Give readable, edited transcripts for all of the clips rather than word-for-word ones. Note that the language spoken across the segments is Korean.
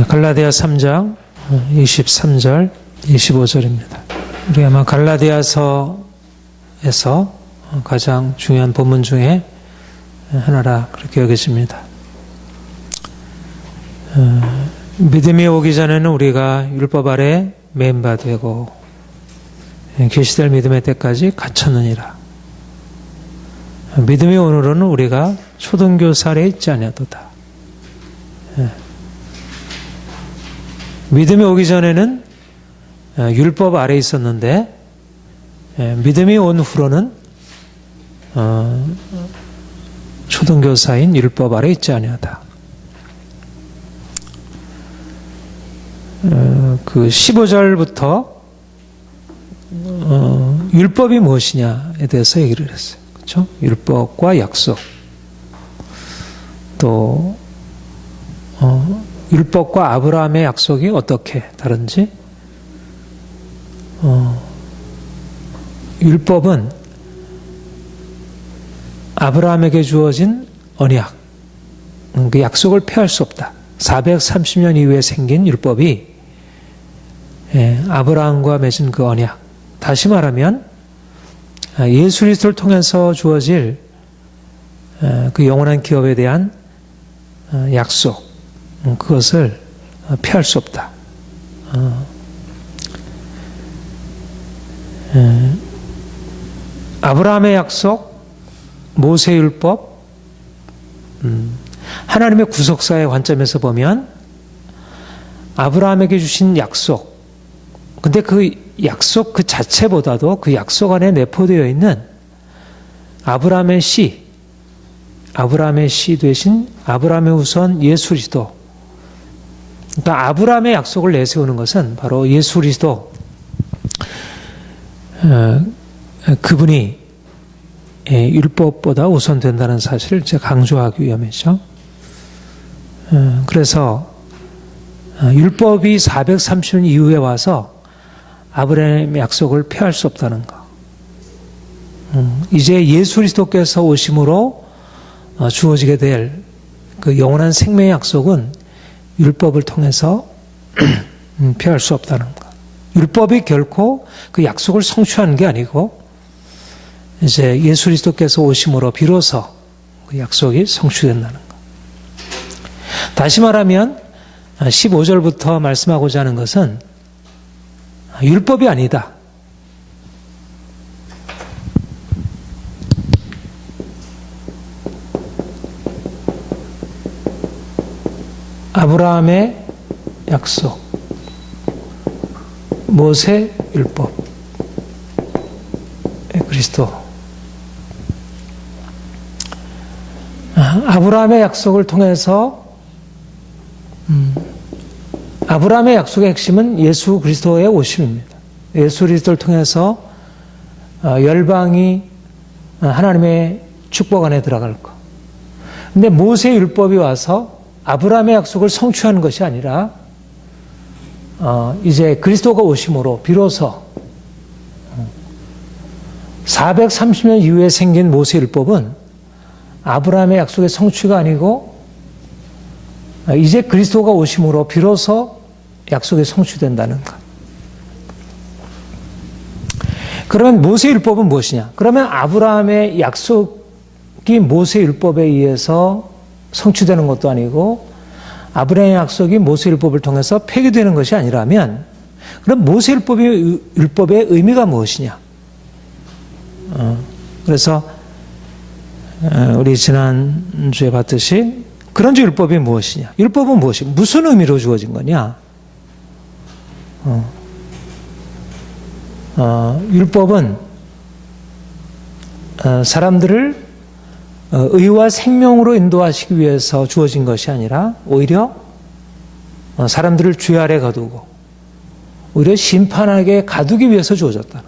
갈라디아 3장 23절 25절입니다. 우리 아마 갈라디아서에서 가장 중요한 본문 중에 하나라 그렇게 여겨집니다. 믿음이 오기 전에는 우리가 율법 아래 매인 바 되고 계시될 믿음의 때까지 갇혔느니라. 믿음이 오늘은 우리가 초등교사 아래 있지 아니하도다. 믿음이 오기 전에는 율법 아래 있었는데 믿음이 온 후로는 초등교사인 율법 아래 있지 아니하다. 그 15절부터 율법이 무엇이냐에 대해서 얘기를 했어요. 그렇죠? 율법과 약속. 또 율법과 아브라함의 약속이 어떻게 다른지. 율법은 아브라함에게 주어진 언약, 그 약속을 폐할 수 없다. 430년 이후에 생긴 율법이 아브라함과 맺은 그 언약, 다시 말하면 예수 그리스도를 통해서 주어질 그 영원한 기업에 대한 약속, 그것을 피할 수 없다. 아브라함의 약속, 모세율법, 하나님의 구속사의 관점에서 보면 아브라함에게 주신 약속, 근데 그 약속 그 자체보다도 그 약속 안에 내포되어 있는 아브라함의 씨 되신 아브라함의 후손 예수 그리스도. 그러니까 아브라함의 약속을 내세우는 것은 바로 예수 그리스도, 그분이 율법보다 우선된다는 사실을 제가 강조하기 위함이죠. 그래서 율법이 430년 이후에 와서 아브라함의 약속을 폐할 수 없다는 것. 이제 예수 그리스도께서 오심으로 주어지게 될 그 영원한 생명의 약속은 율법을 통해서 폐할 수 없다는 것. 율법이 결코 그 약속을 성취하는 게 아니고 이제 예수 그리스도께서 오심으로 비로소 그 약속이 성취된다는 것. 다시 말하면 15절부터 말씀하고자 하는 것은 율법이 아니다. 아브라함의 약속, 모세 율법, 그리스도. 아브라함의 약속을 통해서 아브라함의 약속의 핵심은 예수 그리스도의 오심입니다. 예수 그리스도를 통해서 열방이 하나님의 축복 안에 들어갈 것. 근데 모세 율법이 와서 아브라함의 약속을 성취하는 것이 아니라 이제 그리스도가 오심으로 비로소 430년 이후에 생긴 모세 율법은 아브라함의 약속의 성취가 아니고 이제 그리스도가 오심으로 비로소 약속이 성취된다는 것. 그러면 모세 율법은 무엇이냐? 그러면 아브라함의 약속이 모세 율법에 의해서 성취되는 것도 아니고 아브라함의 약속이 모세 율법을 통해서 폐기되는 것이 아니라면 그럼 모세 율법의 의미가 무엇이냐? 그래서 우리 지난주에 봤듯이 그런지 율법이 무엇이냐? 율법은 무엇이? 무슨 의미로 주어진 거냐? 율법은 사람들을 의와 생명으로 인도하시기 위해서 주어진 것이 아니라 오히려 사람들을 죄 아래 가두고 오히려 심판하게 가두기 위해서 주어졌다는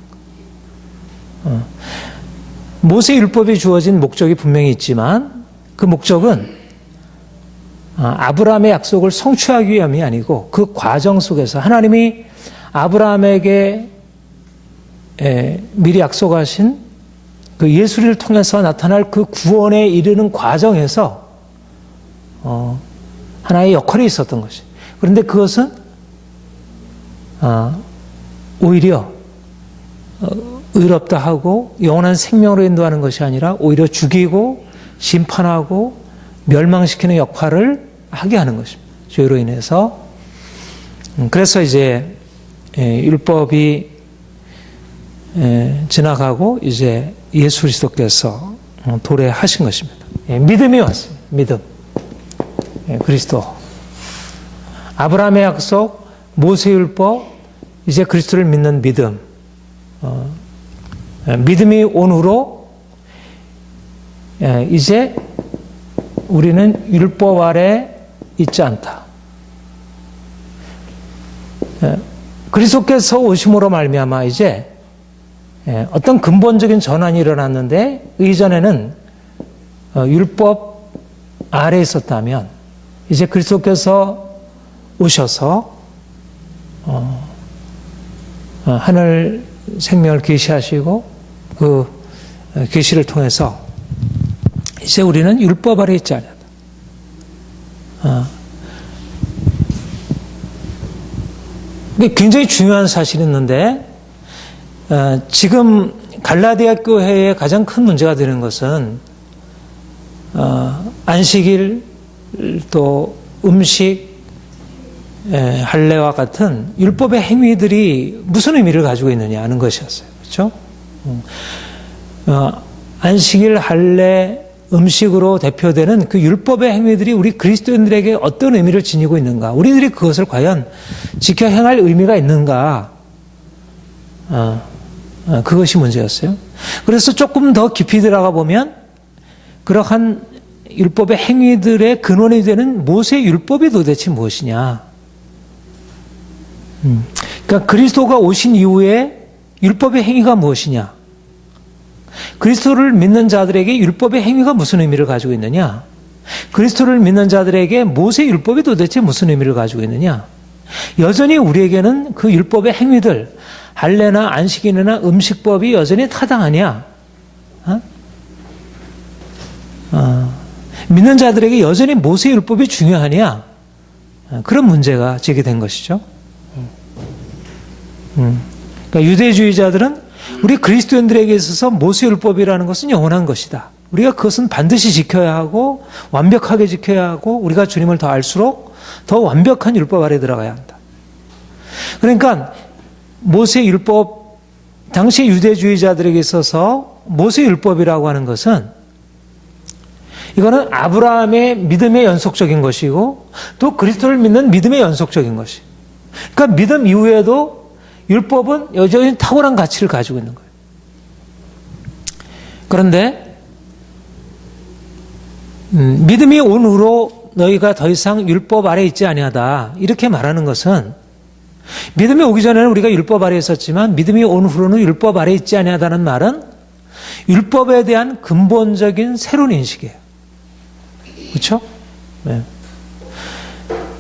것. 모세 율법이 주어진 목적이 분명히 있지만 그 목적은 아브라함의 약속을 성취하기 위함이 아니고 그 과정 속에서 하나님이 아브라함에게 미리 약속하신 그 예수를 통해서 나타날 그 구원에 이르는 과정에서 하나의 역할이 있었던 것이. 그런데 그것은 오히려 의롭다 하고 영원한 생명으로 인도하는 것이 아니라 오히려 죽이고 심판하고 멸망시키는 역할을 하게 하는 것입니다. 죄로 인해서. 그래서 이제 율법이 지나가고 이제 예수 그리스도께서 도래하신 것입니다. 믿음이 왔습니다. 믿음. 그리스도. 아브라함의 약속, 모세율법, 이제 그리스도를 믿는 믿음. 믿음이 온 후로 이제 우리는 율법 아래 있지 않다. 그리스도께서 오심으로 말미암아 이제 어떤 근본적인 전환이 일어났는데 이전에는 율법 아래 있었다면 이제 그리스도께서 오셔서 하늘 생명을 계시하시고 그 계시를 통해서 이제 우리는 율법 아래 있지 않다. 굉장히 중요한 사실이 있는데 지금 갈라디아 교회의 가장 큰 문제가 되는 것은 안식일 또 음식 할례와 같은 율법의 행위들이 무슨 의미를 가지고 있느냐 하는 것이었어요. 그렇죠? 안식일 할례 음식으로 대표되는 그 율법의 행위들이 우리 그리스도인들에게 어떤 의미를 지니고 있는가? 우리들이 그것을 과연 지켜 행할 의미가 있는가? 그것이 문제였어요. 그래서 조금 더 깊이 들어가 보면 그러한 율법의 행위들의 근원이 되는 모세의 율법이 도대체 무엇이냐? 그러니까 그리스도가 오신 이후에 율법의 행위가 무엇이냐? 그리스도를 믿는 자들에게 율법의 행위가 무슨 의미를 가지고 있느냐? 그리스도를 믿는 자들에게 모세의 율법이 도대체 무슨 의미를 가지고 있느냐? 여전히 우리에게는 그 율법의 행위들, 할례나 안식일이나 음식법이 여전히 타당하냐? 믿는 자들에게 여전히 모세의 율법이 중요하냐? 그런 문제가 제기된 것이죠. 그러니까 유대주의자들은 우리 그리스도인들에게 있어서 모세율법이라는 것은 영원한 것이다. 우리가 그것은 반드시 지켜야 하고 완벽하게 지켜야 하고 우리가 주님을 더 알수록 더 완벽한 율법 아래 들어가야 한다. 그러니까 모세율법, 당시 유대주의자들에게 있어서 모세율법이라고 하는 것은 이거는 아브라함의 믿음의 연속적인 것이고 또 그리스도를 믿는 믿음의 연속적인 것이. 그러니까 믿음 이후에도 율법은 여전히 탁월한 가치를 가지고 있는 거예요. 그런데 믿음이 온 후로 너희가 더 이상 율법 아래 있지 아니하다 이렇게 말하는 것은 믿음이 오기 전에는 우리가 율법 아래 있었지만 믿음이 온 후로는 율법 아래 있지 아니하다는 말은 율법에 대한 근본적인 새로운 인식이에요. 그렇죠? 네.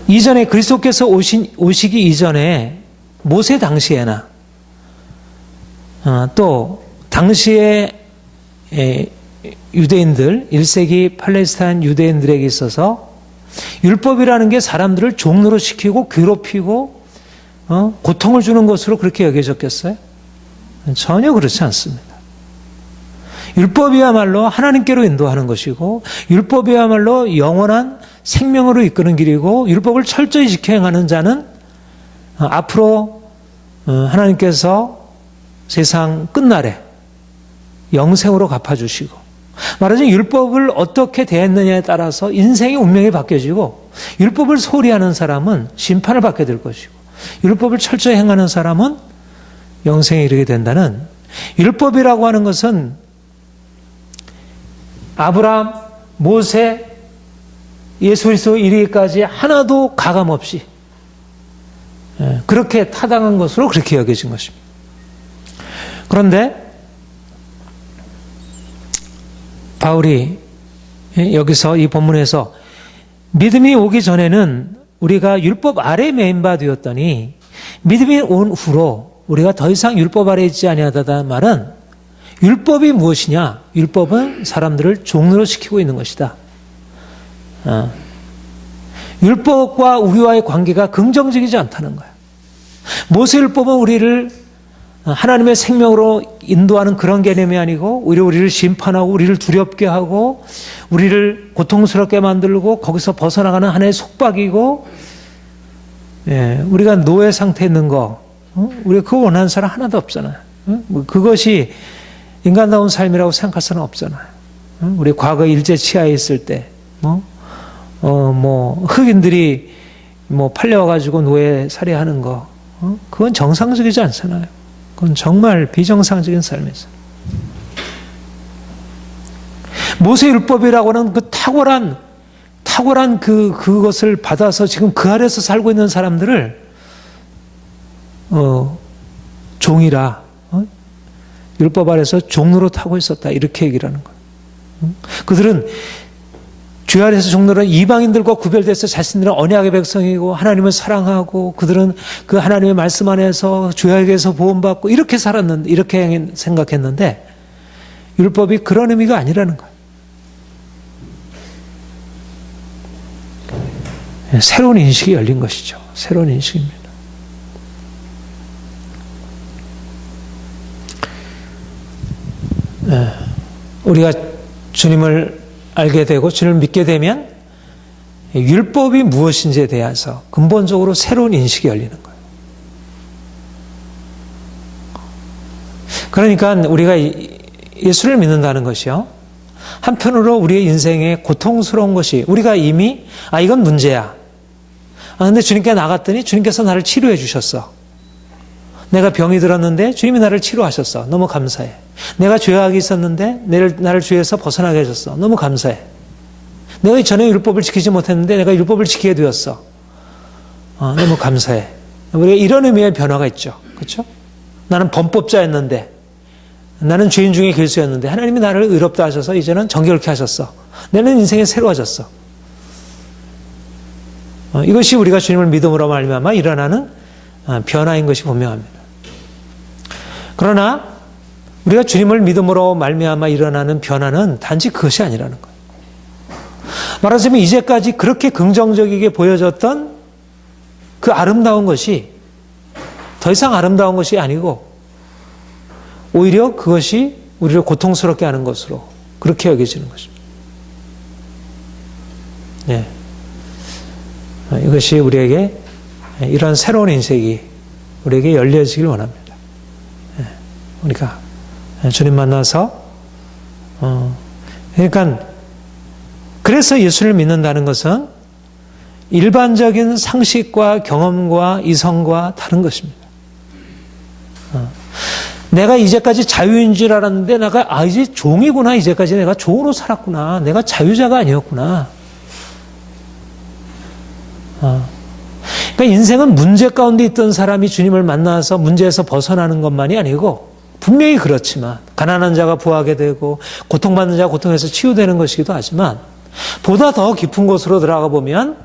이전에 그리스도께서 오시기 이전에 모세 당시에나 또 당시에 유대인들 1세기 팔레스타인 유대인들에게 있어서 율법이라는 게 사람들을 종노릇 시키고 괴롭히고 고통을 주는 것으로 그렇게 여겨졌겠어요? 전혀 그렇지 않습니다. 율법이야말로 하나님께로 인도하는 것이고 율법이야말로 영원한 생명으로 이끄는 길이고 율법을 철저히 지켜 행하는 자는 앞으로 하나님께서 세상 끝날에 영생으로 갚아주시고 말하자면 율법을 어떻게 대했느냐에 따라서 인생의 운명이 바뀌어지고 율법을 소홀히 하는 사람은 심판을 받게 될 것이고 율법을 철저히 행하는 사람은 영생에 이르게 된다는 율법이라고 하는 것은 아브라함, 모세, 예수 그리스도 이르기까지 하나도 가감 없이 그렇게 타당한 것으로 그렇게 여겨진 것입니다. 그런데 바울이 여기서 이 본문에서 믿음이 오기 전에는 우리가 율법 아래 매인 바 되었더니 믿음이 온 후로 우리가 더 이상 율법 아래 있지 아니하다는 말은 율법이 무엇이냐? 율법은 사람들을 종노릇 시키고 있는 것이다. 율법과 우리와의 관계가 긍정적이지 않다는 거예요. 모세율법은 우리를 하나님의 생명으로 인도하는 그런 개념이 아니고 오히려 우리를 심판하고 우리를 두렵게 하고 우리를 고통스럽게 만들고 거기서 벗어나가는 하나의 속박이고, 우리가 노예 상태에 있는 거, 우리가 그거 원하는 사람 하나도 없잖아요. 그것이 인간다운 삶이라고 생각할 사람은 없잖아요. 우리 과거 일제 치하에 있을 때 흑인들이 팔려가지고 노예 살해하는 거, 그건 정상적이지 않잖아요. 그건 정말 비정상적인 삶이죠. 모세율법이라고 하는 그 탁월한 그것을 받아서 지금 그 아래서 살고 있는 사람들을 종이라, 율법 아래서 종로로 타고 있었다, 이렇게 얘기를 하는 거예요. 그들은 죄 아래서 종로는 이방인들과 구별돼서 자신들은 언약의 백성이고 하나님을 사랑하고 그들은 그 하나님의 말씀 안에서 죄악에서 보호받고 이렇게 살았는데, 이렇게 생각했는데 율법이 그런 의미가 아니라는 거예요. 새로운 인식이 열린 것이죠. 새로운 인식입니다. 우리가 주님을 알게 되고 주님을 믿게 되면 율법이 무엇인지에 대해서 근본적으로 새로운 인식이 열리는 거예요. 그러니까 우리가 예수를 믿는다는 것이요, 한편으로 우리의 인생에 고통스러운 것이, 우리가 이미 이건 문제야. 근데 주님께 나갔더니 주님께서 나를 치료해 주셨어. 내가 병이 들었는데 주님이 나를 치료하셨어. 너무 감사해. 내가 죄악이 있었는데 나를 죄에서 벗어나게 해줬어. 너무 감사해. 내가 전에 율법을 지키지 못했는데 내가 율법을 지키게 되었어. 너무 감사해. 우리가 이런 의미의 변화가 있죠. 그렇죠? 나는 범법자였는데, 나는 죄인 중에 길수였는데 하나님이 나를 의롭다 하셔서 이제는 정결케 하셨어. 나는 인생이 새로워졌어. 이것이 우리가 주님을 믿음으로 말미암아 일어나는 변화인 것이 분명합니다. 그러나 우리가 주님을 믿음으로 말미암아 일어나는 변화는 단지 그것이 아니라는 거예요. 말하자면 이제까지 그렇게 긍정적이게 보여졌던 그 아름다운 것이 더 이상 아름다운 것이 아니고 오히려 그것이 우리를 고통스럽게 하는 것으로 그렇게 여겨지는 것입니다. 네. 이것이 우리에게 이런 새로운 인생이 우리에게 열려지길 원합니다. 우리가 주님 만나서 그러니까 그래서 예수를 믿는다는 것은 일반적인 상식과 경험과 이성과 다른 것입니다. 내가 이제까지 자유인 줄 알았는데 내가 이제 종이구나. 이제까지 내가 종으로 살았구나. 내가 자유자가 아니었구나. 그러니까 인생은 문제 가운데 있던 사람이 주님을 만나서 문제에서 벗어나는 것만이 아니고, 분명히 그렇지만 가난한 자가 부하게 되고 고통받는 자가 고통에서 치유되는 것이기도 하지만, 보다 더 깊은 곳으로 들어가 보면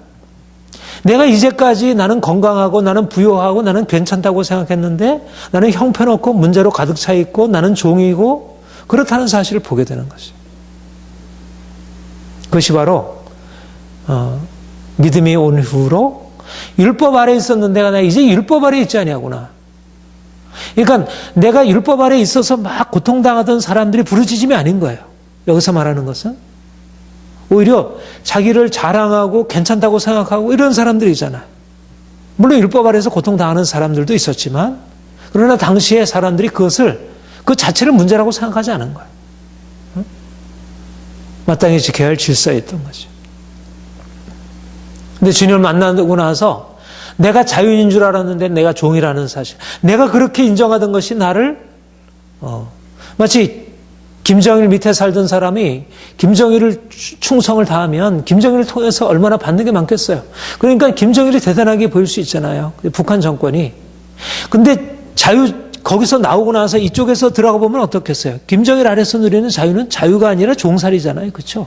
내가 이제까지 나는 건강하고 나는 부유하고 나는 괜찮다고 생각했는데 나는 형편없고 문제로 가득 차 있고 나는 종이고 그렇다는 사실을 보게 되는 것이죠. 그것이 바로 믿음이 온 후로 율법 아래 있었는데 내가 이제 율법 아래 있지 아니하구나. 그러니까 내가 율법 아래 있어서 막 고통당하던 사람들이 부르짖음이 아닌 거예요. 여기서 말하는 것은 오히려 자기를 자랑하고 괜찮다고 생각하고 이런 사람들이잖아요. 물론 율법 아래에서 고통당하는 사람들도 있었지만, 그러나 당시에 사람들이 그것을 그 자체를 문제라고 생각하지 않은 거예요. 마땅히 지켜야 할 질서였던 거죠. 근데 주님을 만나고 나서 내가 자유인인 줄 알았는데 내가 종이라는 사실, 내가 그렇게 인정하던 것이 나를 마치 김정일 밑에 살던 사람이 김정일을 충성을 다하면 김정일을 통해서 얼마나 받는 게 많겠어요. 그러니까 김정일이 대단하게 보일 수 있잖아요. 북한 정권이. 근데 거기서 나오고 나서 이쪽에서 들어가 보면 어떻겠어요? 김정일 아래서 누리는 자유는 자유가 아니라 종살이잖아요. 그렇죠?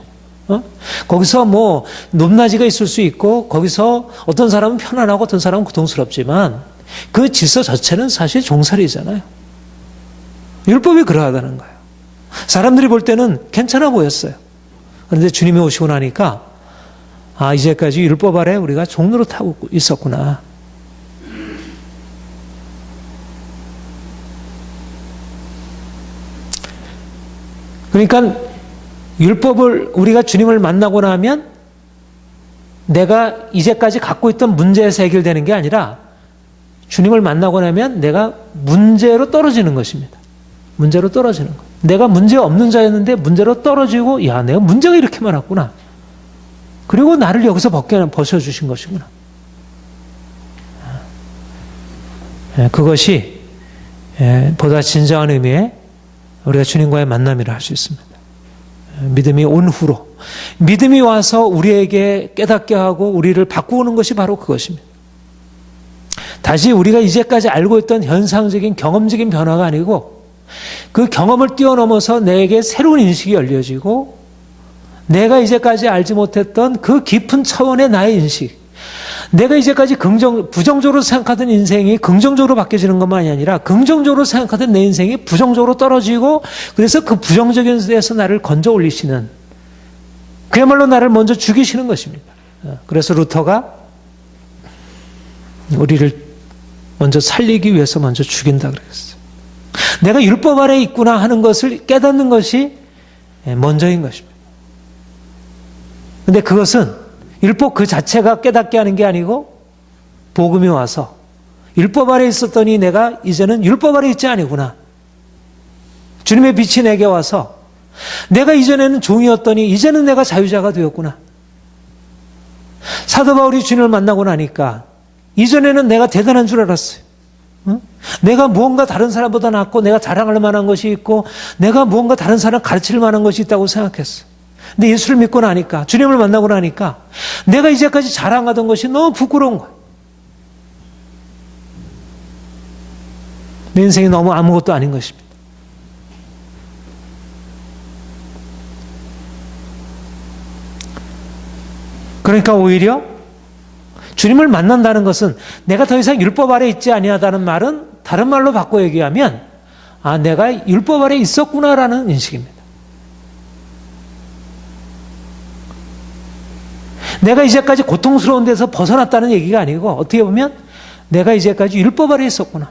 거기서 뭐 높낮이가 있을 수 있고 거기서 어떤 사람은 편안하고 어떤 사람은 고통스럽지만 그 질서 자체는 사실 종살이잖아요. 율법이 그러하다는 거예요. 사람들이 볼 때는 괜찮아 보였어요. 그런데 주님이 오시고 나니까 아, 이제까지 율법 아래 우리가 종로를 타고 있었구나. 그러니까 율법을 우리가 주님을 만나고 나면 내가 이제까지 갖고 있던 문제에서 해결되는 게 아니라 주님을 만나고 나면 내가 문제로 떨어지는 것입니다. 문제로 떨어지는 것. 내가 문제 없는 자였는데 문제로 떨어지고, 야, 내가 문제가 이렇게 많았구나. 그리고 나를 여기서 벗어주신 것이구나. 그것이 보다 진정한 의미의 우리가 주님과의 만남이라 할 수 있습니다. 믿음이 온 후로. 믿음이 와서 우리에게 깨닫게 하고 우리를 바꾸는 것이 바로 그것입니다. 다시 우리가 이제까지 알고 있던 현상적인 경험적인 변화가 아니고 그 경험을 뛰어넘어서 내게 새로운 인식이 열려지고 내가 이제까지 알지 못했던 그 깊은 차원의 나의 인식, 내가 이제까지 부정적으로 생각하던 인생이 긍정적으로 바뀌어지는 것만이 아니라 긍정적으로 생각하던 내 인생이 부정적으로 떨어지고, 그래서 그 부정적인 데서 나를 건져 올리시는, 그야말로 나를 먼저 죽이시는 것입니다. 그래서 루터가 우리를 먼저 살리기 위해서 먼저 죽인다 그랬어요. 내가 율법 아래 있구나 하는 것을 깨닫는 것이 먼저인 것입니다. 근데 그것은 율법 그 자체가 깨닫게 하는 게 아니고 복음이 와서 율법 아래 있었더니 내가 이제는 율법 아래 있지 아니구나. 주님의 빛이 내게 와서 내가 이전에는 종이었더니 이제는 내가 자유자가 되었구나. 사도 바울이 주님을 만나고 나니까 이전에는 내가 대단한 줄 알았어요. 응? 내가 무언가 다른 사람보다 낫고 내가 자랑할 만한 것이 있고 내가 무언가 다른 사람 가르칠 만한 것이 있다고 생각했어. 근데 예수를 믿고 나니까, 주님을 만나고 나니까 내가 이제까지 자랑하던 것이 너무 부끄러운 거야. 내 인생이 너무 아무것도 아닌 것입니다. 그러니까 오히려 주님을 만난다는 것은 내가 더 이상 율법 아래 있지 아니하다는 말은 다른 말로 바꿔 얘기하면, 아, 내가 율법 아래 있었구나라는 인식입니다. 내가 이제까지 고통스러운 데서 벗어났다는 얘기가 아니고 어떻게 보면 내가 이제까지 율법 아래 있었구나.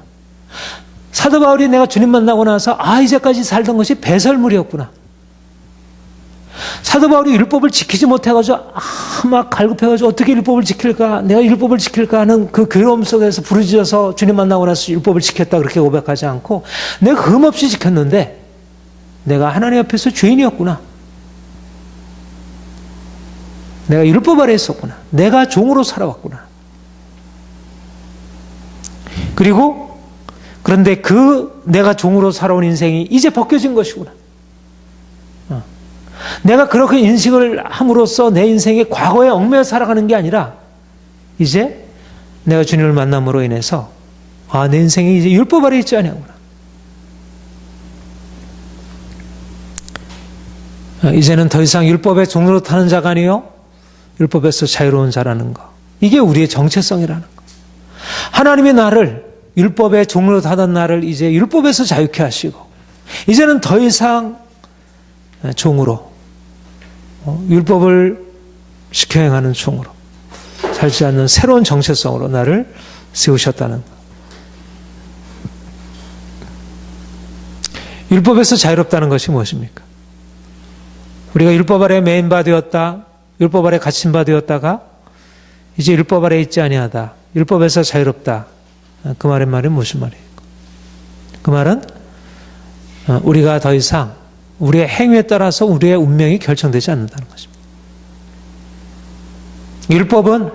사도 바울이 내가 주님 만나고 나서 아, 이제까지 살던 것이 배설물이었구나. 사도 바울이 율법을 지키지 못해가지고 막 갈급해가지고 어떻게 율법을 지킬까, 내가 율법을 지킬까 하는 그 괴로움 속에서 부르짖어서 주님 만나고 나서 율법을 지켰다 그렇게 고백하지 않고, 내가 흠없이 지켰는데 내가 하나님 앞에서 죄인이었구나. 내가 율법 아래 있었구나. 내가 종으로 살아왔구나. 그리고 그런데 그 내가 종으로 살아온 인생이 이제 벗겨진 것이구나. 내가 그렇게 인식을 함으로써 내 인생의 과거에 얽매여 살아가는 게 아니라 이제 내가 주님을 만남으로 인해서 아, 내 인생이 이제 율법 아래 있지 않냐구나. 이제는 더 이상 율법의 종로로 타는 자가 아니요 율법에서 자유로운 자라는 것. 이게 우리의 정체성이라는 것. 하나님이 나를 율법의 종로로 타던 나를 이제 율법에서 자유케 하시고 이제는 더 이상 종으로 율법을 지켜 행하는 종으로 살지 않는 새로운 정체성으로 나를 세우셨다는 것. 율법에서 자유롭다는 것이 무엇입니까? 우리가 율법 아래 매인 바 되었다, 율법 아래 갇힌 바 되었다가 이제 율법 아래 있지 아니하다, 율법에서 자유롭다. 그 말의 말이 무슨 말이에요? 그 말은 우리가 더 이상 우리의 행위에 따라서 우리의 운명이 결정되지 않는다는 것입니다. 율법은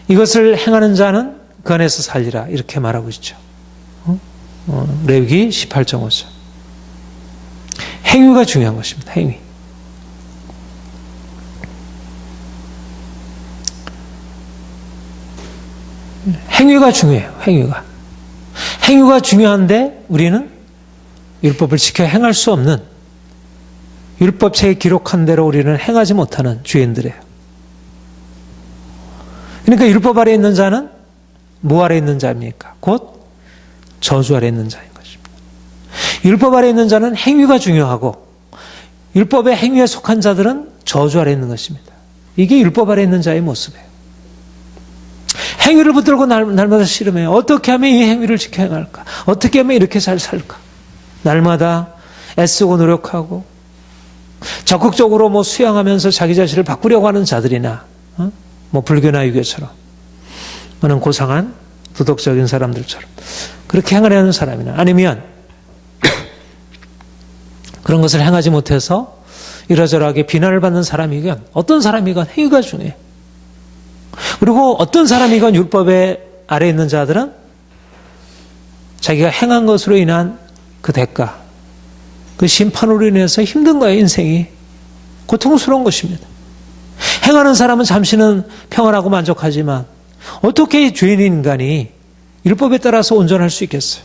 이것을 행하는 자는 그 안에서 살리라 이렇게 말하고 있죠. 레위기 18.5절. 행위가 중요한 것입니다. 행위. 행위가 중요해요. 행위가 중요한데 우리는 율법을 지켜 행할 수 없는, 율법책에 기록한 대로 우리는 행하지 못하는 죄인들이에요. 그러니까 율법 아래 있는 자는 뭐 아래 있는 자입니까? 곧 저주 아래 있는 자인 것입니다. 율법 아래 있는 자는 행위가 중요하고 율법의 행위에 속한 자들은 저주 아래 있는 것입니다. 이게 율법 아래 있는 자의 모습이에요. 행위를 붙들고 날마다 씨름해요. 어떻게 하면 이 행위를 지켜 행할까? 어떻게 하면 이렇게 잘 살까? 날마다 애쓰고 노력하고 적극적으로 수양하면서 자기 자신을 바꾸려고 하는 자들이나 불교나 유교처럼 하는 고상한 도덕적인 사람들처럼 그렇게 행하려는 사람이나 아니면 그런 것을 행하지 못해서 이러저러하게 비난을 받는 사람이건 어떤 사람이건 행위가 중요해요. 그리고 어떤 사람이건 율법의 아래에 있는 자들은 자기가 행한 것으로 인한 그 대가, 그 심판으로 인해서 힘든 거예요. 인생이 고통스러운 것입니다. 행하는 사람은 잠시는 평안하고 만족하지만 어떻게 죄인인 인간이 율법에 따라서 온전할 수 있겠어요?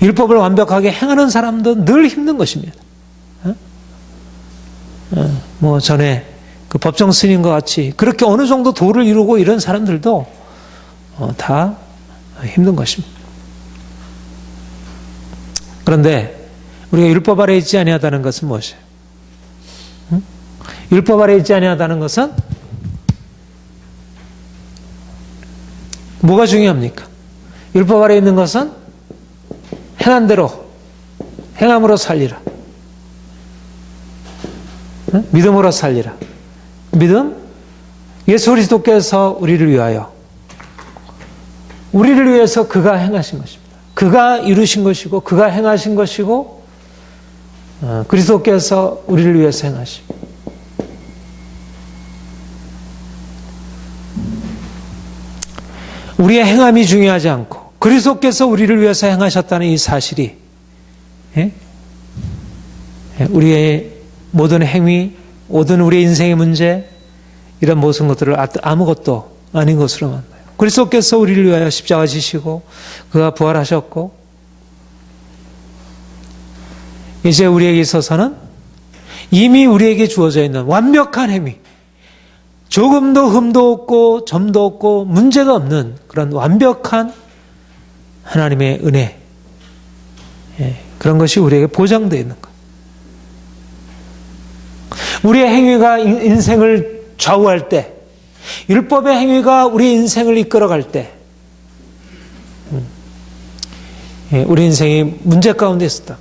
율법을 완벽하게 행하는 사람도 늘 힘든 것입니다. 전에 그 법정 스님과 같이 그렇게 어느 정도 도를 이루고 이런 사람들도 다 힘든 것입니다. 그런데 우리가 율법 아래에 있지 아니하다는 것은 무엇이에요? 율법 아래에 있지 아니하다는 것은 뭐가 중요합니까? 율법 아래에 있는 것은 행한 대로 행함으로 살리라. 믿음으로 살리라. 믿음? 예수 그리스도께서 우리를 위하여 우리를 위해서 그가 행하신 것입니다. 그가 이루신 것이고 그가 행하신 것이고 그리스도께서 우리를 위해서 행하시고 우리의 행함이 중요하지 않고 그리스도께서 우리를 위해서 행하셨다는 이 사실이 우리의 모든 행위, 모든 우리의 인생의 문제 이런 모든 것들을 아무것도 아닌 것으로 만나요. 그리스도께서 우리를 위하여 십자가 지시고 그가 부활하셨고 이제 우리에게 있어서는 이미 우리에게 주어져 있는 완벽한 행위, 조금도 흠도 없고 점도 없고 문제가 없는 그런 완벽한 하나님의 은혜, 그런 것이 우리에게 보장되어 있는 것. 우리의 행위가 인생을 좌우할 때, 율법의 행위가 우리 인생을 이끌어갈 때, 우리 인생이 문제 가운데 있었다.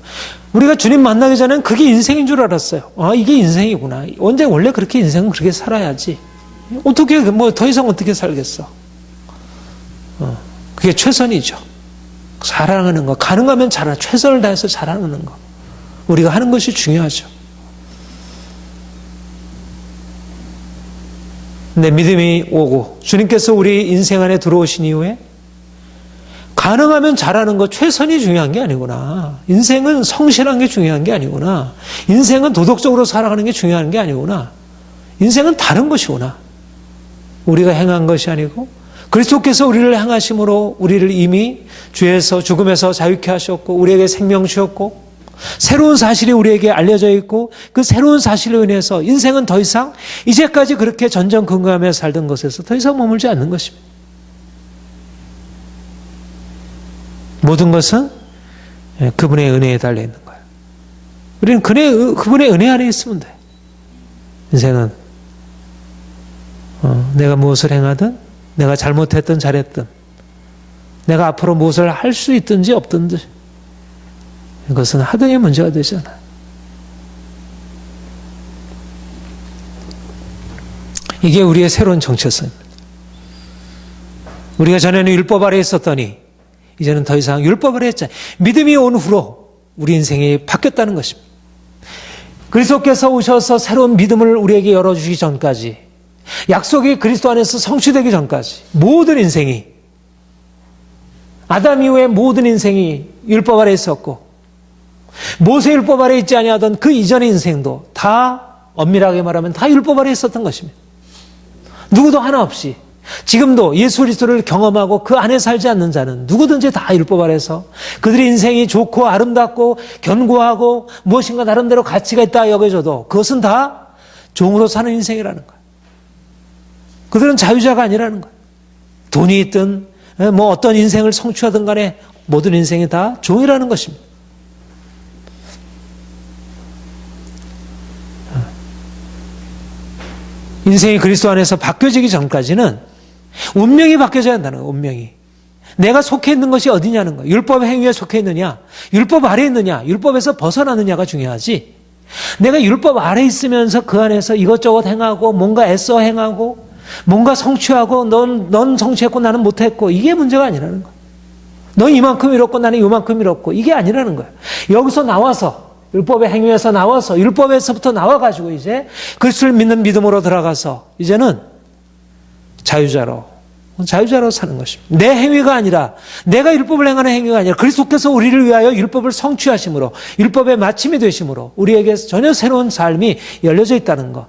우리가 주님 만나기 전에는 그게 인생인 줄 알았어요. 이게 인생이구나. 원래 그렇게 인생은 그렇게 살아야지. 어떻게 더 이상 어떻게 살겠어? 그게 최선이죠. 자랑하는 거, 가능하면 최선을 다해서 자랑하는 거. 우리가 하는 것이 중요하죠. 근데 믿음이 오고 주님께서 우리 인생 안에 들어오신 이후에 가능하면 잘하는 것, 최선이 중요한 게 아니구나. 인생은 성실한 게 중요한 게 아니구나. 인생은 도덕적으로 살아가는 게 중요한 게 아니구나. 인생은 다른 것이구나. 우리가 행한 것이 아니고 그리스도께서 우리를 행하심으로 우리를 이미 죄에서 죽음에서 자유케 하셨고 우리에게 생명 주셨고 새로운 사실이 우리에게 알려져 있고 그 새로운 사실로 인해서 인생은 더 이상 이제까지 그렇게 전전긍긍하며 살던 것에서 더 이상 머물지 않는 것입니다. 모든 것은 그분의 은혜에 달려있는 거예요. 우리는 그분의 은혜 안에 있으면 돼. 인생은 내가 무엇을 행하든 내가 잘못했든 잘했든 내가 앞으로 무엇을 할 수 있든지 없든지 이것은 하등의 문제가 되잖아. 이게 우리의 새로운 정체성입니다. 우리가 전에는 율법 아래에 있었더니 이제는 더 이상 율법 아래에 있잖아요. 믿음이 온 후로 우리 인생이 바뀌었다는 것입니다. 그리스도께서 오셔서 새로운 믿음을 우리에게 열어주시기 전까지 약속이 그리스도 안에서 성취되기 전까지 모든 인생이 아담 이후의 모든 인생이 율법 아래에 있었고 모세율법 아래에 있지 아니하던 그 이전의 인생도 다 엄밀하게 말하면 다 율법 아래에 있었던 것입니다. 누구도 하나 없이 지금도 예수 그리스도를 경험하고 그 안에 살지 않는 자는 누구든지 다 율법 아래에서 그들의 인생이 좋고 아름답고 견고하고 무엇인가 나름대로 가치가 있다 여겨져도 그것은 다 종으로 사는 인생이라는 거예요. 그들은 자유자가 아니라는 거예요. 돈이 있든 어떤 인생을 성취하든 간에 모든 인생이 다 종이라는 것입니다. 인생이 그리스도 안에서 바뀌어지기 전까지는 운명이 바뀌어져야 한다는 거예요. 운명이. 내가 속해 있는 것이 어디냐는 거예요. 율법의 행위에 속해 있느냐, 율법 아래에 있느냐, 율법에서 벗어나느냐가 중요하지. 내가 율법 아래에 있으면서 그 안에서 이것저것 행하고 뭔가 애써 행하고 뭔가 성취하고 넌 성취했고 나는 못했고 이게 문제가 아니라는 거예요. 넌 이만큼 이뤘고 나는 이만큼 이뤘고 이게 아니라는 거예요. 여기서 나와서 율법의 행위에서 나와서 율법에서부터 나와가지고 이제 그리스도를 믿는 믿음으로 들어가서 이제는 자유자로 사는 것입니다. 내 행위가 아니라 내가 율법을 행하는 행위가 아니라 그리스도께서 우리를 위하여 율법을 성취하심으로 율법의 마침이 되심으로 우리에게 전혀 새로운 삶이 열려져 있다는 것.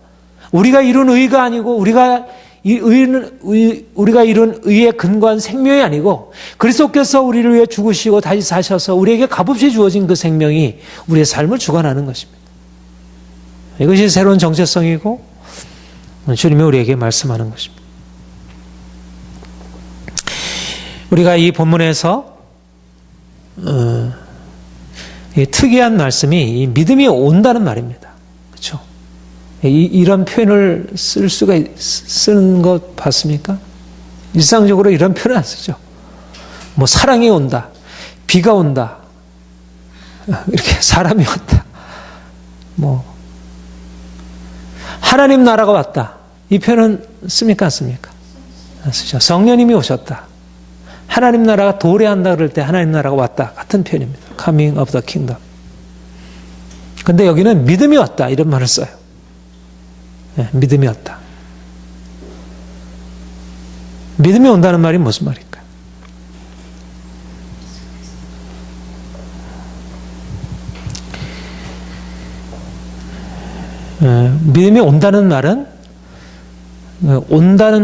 우리가 이룬 의가 아니고 우리가 이룬 의에 근거한 생명이 아니고 그리스도께서 우리를 위해 죽으시고 다시 사셔서 우리에게 값없이 주어진 그 생명이 우리의 삶을 주관하는 것입니다. 이것이 새로운 정체성이고 주님이 우리에게 말씀하는 것입니다. 우리가 이 본문에서 이 특이한 말씀이 이 믿음이 온다는 말입니다. 그렇죠? 이런 표현을 쓰는 것 봤습니까? 일상적으로 이런 표현을 안 쓰죠. 뭐 사랑이 온다, 비가 온다, 이렇게 사람이 왔다, 뭐 하나님 나라가 왔다. 이 표현은 씁니까, 안 씁니까? 안 쓰죠. 성령님이 오셨다. 하나님 나라가 도래한다 그럴 때 하나님 나라가 왔다. 같은 표현입니다. Coming of the kingdom. 근데 여기는 믿음이 왔다. 이런 말을 써요. 네, 믿음이 왔다. 믿음이 온다는 말이 무슨 말일까요? 믿음이 온다는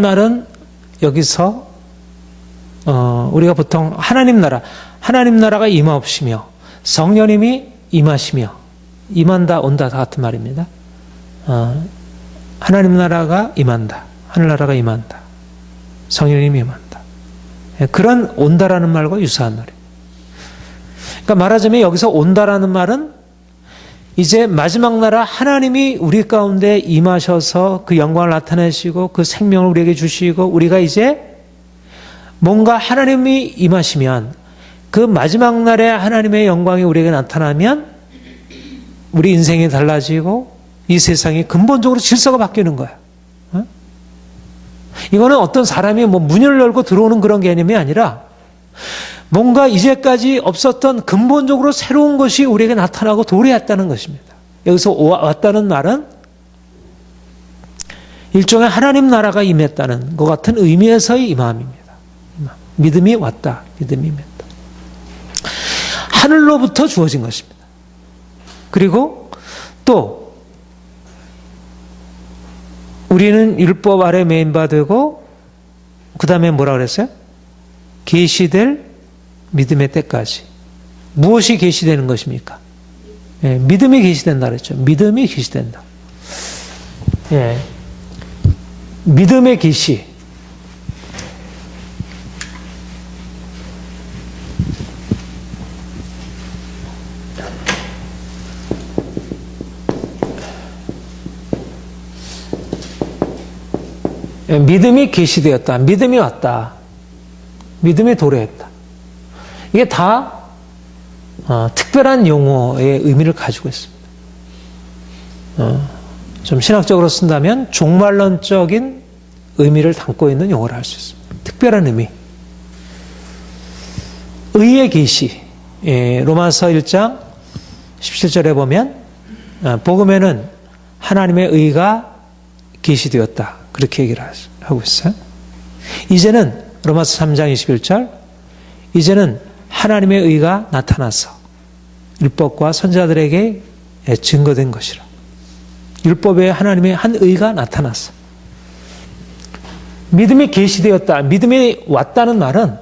말은 여기서 우리가 보통 하나님 나라가 임하옵시며 성령님이 임하시며 임한다 온다 다 같은 말입니다. 하나님 나라가 임한다, 하늘나라가 임한다, 성령님이 임한다. 그런 온다라는 말과 유사한 말이에요. 그러니까 말하자면 여기서 온다라는 말은 이제 마지막 나라 하나님이 우리 가운데 임하셔서 그 영광을 나타내시고 그 생명을 우리에게 주시고 우리가 이제 뭔가 하나님이 임하시면 그 마지막 날에 하나님의 영광이 우리에게 나타나면 우리 인생이 달라지고 이 세상이 근본적으로 질서가 바뀌는 거야. 이거는 어떤 사람이 뭐 문을 열고 들어오는 그런 개념이 아니라 뭔가 이제까지 없었던 근본적으로 새로운 것이 우리에게 나타나고 도래했다는 것입니다. 여기서 왔다는 말은 일종의 하나님 나라가 임했다는 것 같은 의미에서의 임함입니다. 믿음이 왔다. 믿음이 임했다. 하늘로부터 주어진 것입니다. 그리고 또 우리는 율법 아래 매인바 되고 그 다음에 뭐라 그랬어요? 계시될 믿음의 때까지. 무엇이 계시되는 것입니까? 예, 믿음이 계시된다 그랬죠. 믿음이 계시된다. 예, 믿음의 계시. 믿음이 계시되었다. 믿음이 왔다. 믿음이 도래했다. 이게 다 특별한 용어의 의미를 가지고 있습니다. 좀 신학적으로 쓴다면 종말론적인 의미를 담고 있는 용어를 할 수 있습니다. 특별한 의미. 의의 계시. 로마서 1장 17절에 보면 복음에는 하나님의 의가 계시되었다. 그렇게 얘기를 하고 있어요. 이제는 로마서 3장 21절 이제는 하나님의 의가 나타나서 율법과 선지자들에게 증거된 것이라. 율법에 하나님의 한 의가 나타났어. 믿음이 계시되었다. 믿음이 왔다는 말은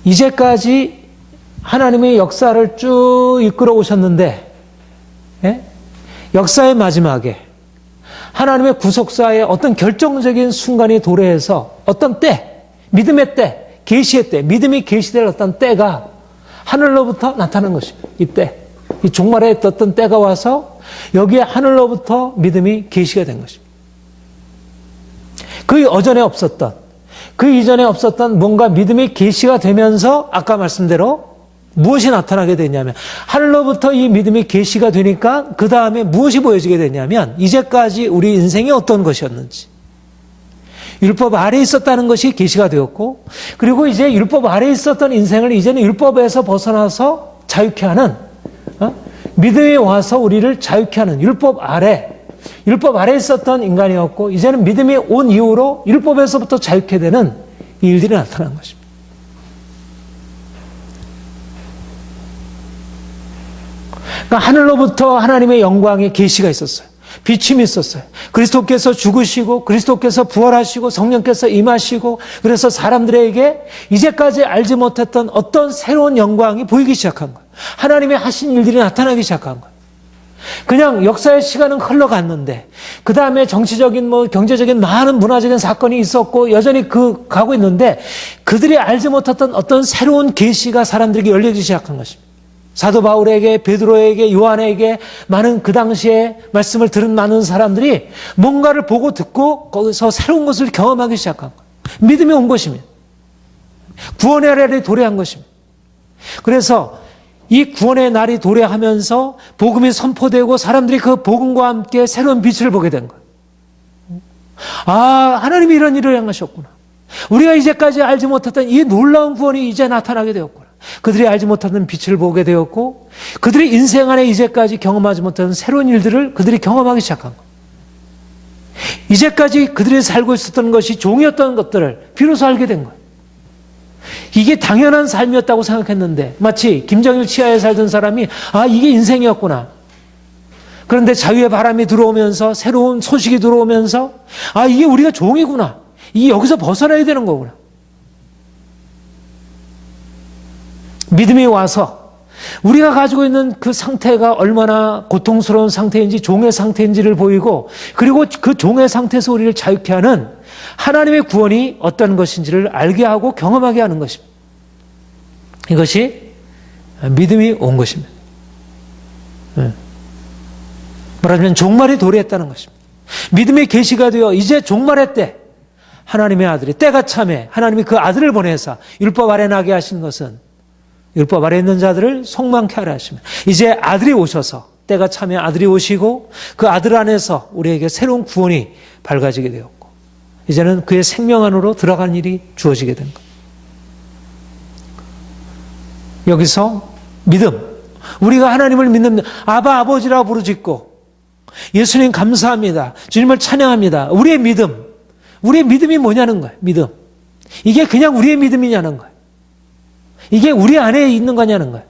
이제까지 하나님의 역사를 쭉 이끌어 오셨는데 역사의 마지막에 하나님의 구속사의 어떤 결정적인 순간이 도래해서 어떤 때, 믿음의 때, 계시의 때, 믿음이 계시될 어떤 때가 하늘로부터 나타난 것입니다. 이때, 이 종말에 어떤 때가 와서 여기에 하늘로부터 믿음이 계시가 된 것입니다. 그 어전에 없었던, 그 이전에 없었던 뭔가 믿음의 계시가 되면서 아까 말씀대로 무엇이 나타나게 됐냐면, 하늘로부터 이 믿음의 계시가 되니까 그 다음에 무엇이 보여지게 됐냐면, 이제까지 우리 인생이 어떤 것이었는지, 율법 아래에 있었다는 것이 계시가 되었고, 그리고 이제 율법 아래에 있었던 인생을 이제는 율법에서 벗어나서 자유케 하는, 믿음이 와서 우리를 자유케 하는 율법 아래에 있었던 인간이었고, 이제는 믿음이 온 이후로 율법에서부터 자유케 되는 일들이 나타난 것입니다. 그러니까 하늘로부터 하나님의 영광의 계시가 있었어요. 비침이 있었어요. 그리스도께서 죽으시고 그리스도께서 부활하시고 성령께서 임하시고, 그래서 사람들에게 이제까지 알지 못했던 어떤 새로운 영광이 보이기 시작한 거예요. 하나님의 하신 일들이 나타나기 시작한 거예요. 그냥 역사의 시간은 흘러갔는데, 그 다음에 정치적인 경제적인 많은 문화적인 사건이 있었고 여전히 가고 있는데, 그들이 알지 못했던 어떤 새로운 계시가 사람들에게 열리기 시작한 것입니다. 사도 바울에게, 베드로에게, 요한에게, 많은 그 당시에 말씀을 들은 많은 사람들이 뭔가를 보고 듣고 거기서 새로운 것을 경험하기 시작한 거예요. 믿음이 온 것입니다. 구원의 날이 도래한 것입니다. 그래서 이 구원의 날이 도래하면서 복음이 선포되고 사람들이 그 복음과 함께 새로운 빛을 보게 된 거예요. 아, 하나님이 이런 일을 행하셨구나. 우리가 이제까지 알지 못했던 이 놀라운 구원이 이제 나타나게 되었구나. 그들이 알지 못하던 빛을 보게 되었고, 그들의 인생 안에 이제까지 경험하지 못한 새로운 일들을 그들이 경험하기 시작한 거예요. 이제까지 그들이 살고 있었던 것이 종이었던 것들을 비로소 알게 된 거예요. 이게 당연한 삶이었다고 생각했는데, 마치 김정일 치하에 살던 사람이 이게 인생이었구나. 그런데 자유의 바람이 들어오면서, 새로운 소식이 들어오면서, 이게 우리가 종이구나. 이게 여기서 벗어나야 되는 거구나. 믿음이 와서 우리가 가지고 있는 그 상태가 얼마나 고통스러운 상태인지, 종의 상태인지를 보이고, 그리고 그 종의 상태에서 우리를 자유케 하는 하나님의 구원이 어떤 것인지를 알게 하고 경험하게 하는 것입니다. 이것이 믿음이 온 것입니다. 말하자면 종말이 도래했다는 것입니다. 믿음의 계시가 되어 이제 종말의 때, 하나님의 아들이, 때가 참에 하나님이 그 아들을 보내사 율법 아래 나게 하신 것은 율법 아래 있는 자들을 속망케 하려 하시면, 이제 아들이 오셔서, 때가 참에 아들이 오시고 그 아들 안에서 우리에게 새로운 구원이 밝아지게 되었고, 이제는 그의 생명 안으로 들어가는 일이 주어지게 된 것. 여기서 믿음, 우리가 하나님을 믿는, 아바 아버지라고 부르짖고 예수님 감사합니다, 주님을 찬양합니다. 우리의 믿음이 뭐냐는 거예요. 믿음, 이게 그냥 우리의 믿음이냐는 거예요. 이게 우리 안에 있는 거냐는 거예요.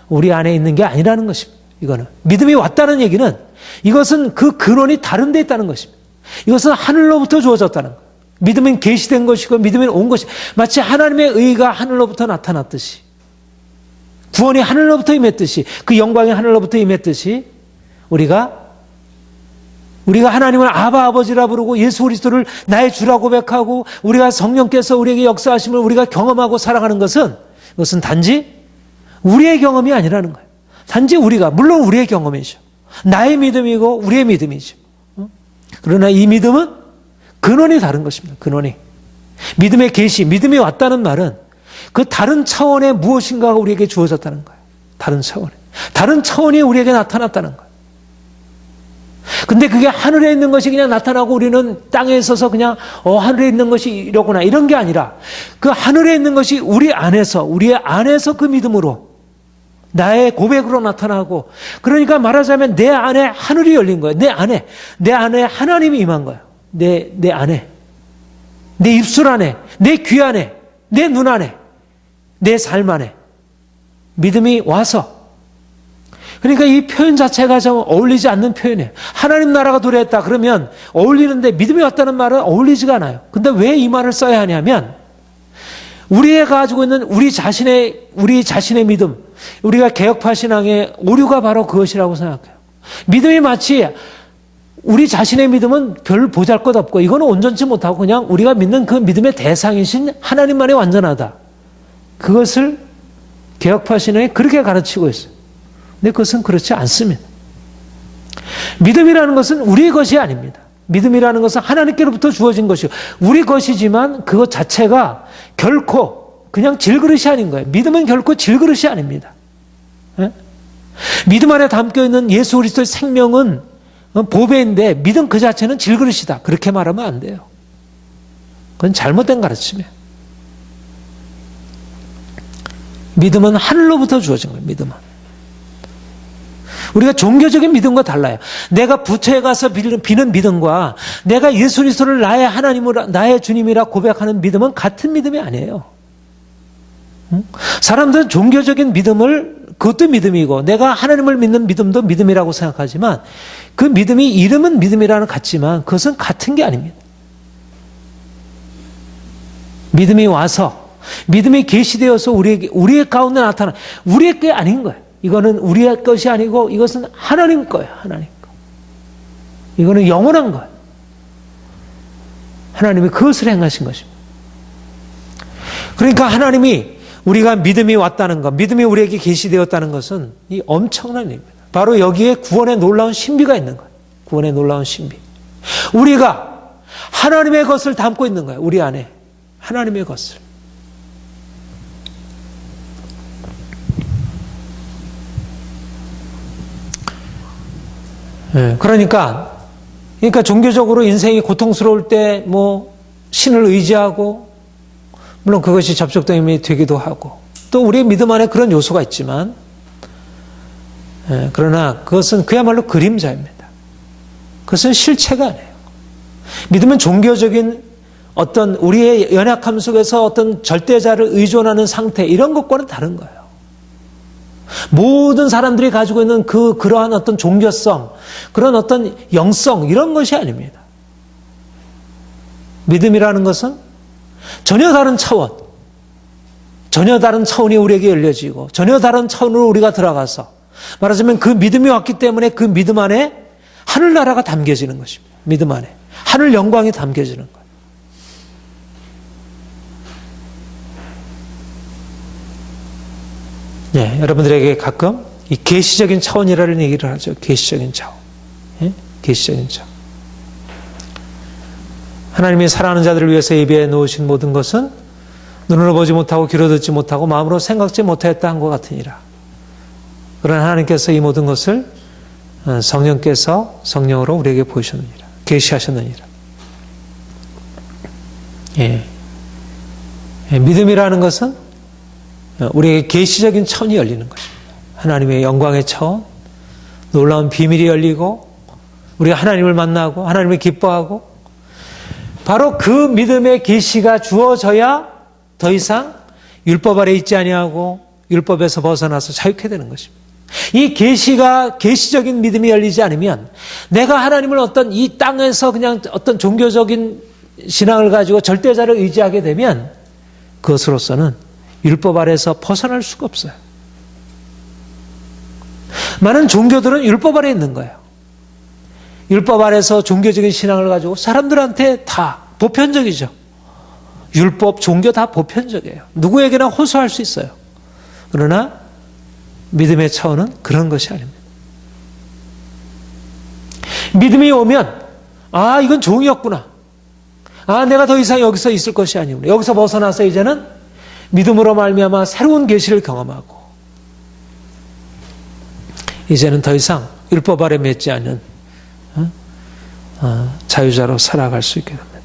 우리 안에 있는 게 아니라는 것입니다. 이거는 믿음이 왔다는 얘기는, 이것은 그 근원이 다른 데 있다는 것입니다. 이것은 하늘로부터 주어졌다는 거예요. 믿음은 계시된 것이고 믿음은 온 것이, 마치 하나님의 의가 하늘로부터 나타났듯이, 구원이 하늘로부터 임했듯이, 그 영광이 하늘로부터 임했듯이, 우리가 하나님을 아바 아버지라 부르고 예수 그리스도를 나의 주라 고백하고, 우리가 성령께서 우리에게 역사하심을 우리가 경험하고 살아가는 것은, 그것은 단지 우리의 경험이 아니라는 거예요. 단지 물론 우리의 경험이죠. 나의 믿음이고 우리의 믿음이죠. 그러나 이 믿음은 근원이 다른 것입니다. 근원이. 믿음의 계시, 믿음이 왔다는 말은 그 다른 차원의 무엇인가가 우리에게 주어졌다는 거예요. 다른 차원이 우리에게 나타났다는 거예요. 근데 그게 하늘에 있는 것이 그냥 나타나고 우리는 땅에 있어서 그냥 하늘에 있는 것이 이러구나, 이런 게 아니라, 그 하늘에 있는 것이 우리의 안에서 그 믿음으로, 나의 고백으로 나타나고, 그러니까 말하자면 내 안에 하늘이 열린 거예요. 내 안에 하나님이 임한 거예요. 내 안에, 내 입술 안에, 내 귀 안에, 내 눈 안에, 내 삶 안에 믿음이 와서, 그러니까 이 표현 자체가 좀 어울리지 않는 표현이에요. 하나님 나라가 도래했다 그러면 어울리는데, 믿음이 왔다는 말은 어울리지가 않아요. 근데 왜 이 말을 써야 하냐면, 우리가 가지고 있는 우리 자신의 믿음, 우리가 개혁파 신앙의 오류가 바로 그것이라고 생각해요. 믿음이 마치, 우리 자신의 믿음은 별 보잘것없고 이거는 온전치 못하고 그냥 우리가 믿는 그 믿음의 대상이신 하나님만이 완전하다, 그것을 개혁파 신앙이 그렇게 가르치고 있어요. 근데 그것은 그렇지 않습니다. 믿음이라는 것은 우리의 것이 아닙니다. 믿음이라는 것은 하나님께로부터 주어진 것이고 우리 것이지만 그것 자체가 결코 그냥 질그릇이 아닌 거예요. 믿음은 결코 질그릇이 아닙니다. 예? 믿음 안에 담겨있는 예수 그리스도의 생명은 보배인데 믿음 그 자체는 질그릇이다. 그렇게 말하면 안 돼요. 그건 잘못된 가르침이에요. 믿음은 하늘로부터 주어진 거예요. 믿음은. 우리가 종교적인 믿음과 달라요. 내가 부처에 가서 비는 믿음과 내가 예수 그리스도를 나의 하나님으로 나의 주님이라 고백하는 믿음은 같은 믿음이 아니에요. 사람들은 종교적인 믿음을 그것도 믿음이고 내가 하나님을 믿는 믿음도 믿음이라고 생각하지만 그 믿음이 이름은 믿음이라는 같지만 그것은 같은 게 아닙니다. 믿음이 와서 믿음이 계시되어서 우리의 가운데 나타나 우리의 게 아닌 거예요. 이거는 우리의 것이 아니고 이것은 하나님 거예요. 하나님 거. 이거는 영원한 거예요. 하나님이 그것을 행하신 것입니다. 그러니까 하나님이 우리가 믿음이 왔다는 것, 믿음이 우리에게 계시되었다는 것은 이 엄청난 일입니다. 바로 여기에 구원의 놀라운 신비가 있는 거예요. 구원의 놀라운 신비. 우리가 하나님의 것을 담고 있는 거예요. 우리 안에 하나님의 것을. 그러니까 종교적으로 인생이 고통스러울 때 뭐 신을 의지하고 물론 그것이 접촉점이 되기도 하고 또 우리의 믿음 안에 그런 요소가 있지만 그러나 그것은 그야말로 그림자입니다. 그것은 실체가 아니에요. 믿음은 종교적인 어떤 우리의 연약함 속에서 어떤 절대자를 의존하는 상태 이런 것과는 다른 거예요. 모든 사람들이 가지고 있는 그러한 어떤 종교성, 그런 어떤 영성 이런 것이 아닙니다. 믿음이라는 것은 전혀 다른 차원, 전혀 다른 차원이 우리에게 열려지고 전혀 다른 차원으로 우리가 들어가서 말하자면 그 믿음이 왔기 때문에 그 믿음 안에 하늘나라가 담겨지는 것입니다. 믿음 안에 하늘 영광이 담겨지는 거예요. 예, 여러분들에게 가끔 이 계시적인 차원이라는 얘기를 하죠. 계시적인 차원. 예? 계시적인 차원. 하나님이 사랑하는 자들을 위해서 예비해 놓으신 모든 것은 눈으로 보지 못하고 귀로 듣지 못하고 마음으로 생각지 못하였다 한 것 같으니라. 그러나 하나님께서 이 모든 것을 성령께서 성령으로 우리에게 보이셨느니라. 계시하셨느니라. 예. 예, 믿음이라는 것은 우리에게 계시적인 차원이 열리는 것입니다. 하나님의 영광의 차원, 놀라운 비밀이 열리고 우리가 하나님을 만나고 하나님을 기뻐하고 바로 그 믿음의 계시가 주어져야 더 이상 율법 아래 있지 아니하고 율법에서 벗어나서 자유케 되는 것입니다. 이 계시적인 믿음이 열리지 않으면 내가 하나님을 어떤 이 땅에서 그냥 어떤 종교적인 신앙을 가지고 절대자를 의지하게 되면 그것으로서는 율법 아래에서 벗어날 수가 없어요. 많은 종교들은 율법 아래에 있는 거예요. 율법 아래에서 종교적인 신앙을 가지고 사람들한테 다 보편적이죠. 율법, 종교 다 보편적이에요. 누구에게나 호소할 수 있어요. 그러나 믿음의 차원은 그런 것이 아닙니다. 믿음이 오면 이건 종이었구나. 내가 더 이상 여기서 있을 것이 아니구나. 여기서 벗어나서 이제는 믿음으로 말미암아 새로운 계시를 경험하고 이제는 더 이상 율법 아래 맺지 않는 자유자로 살아갈 수 있게 됩니다.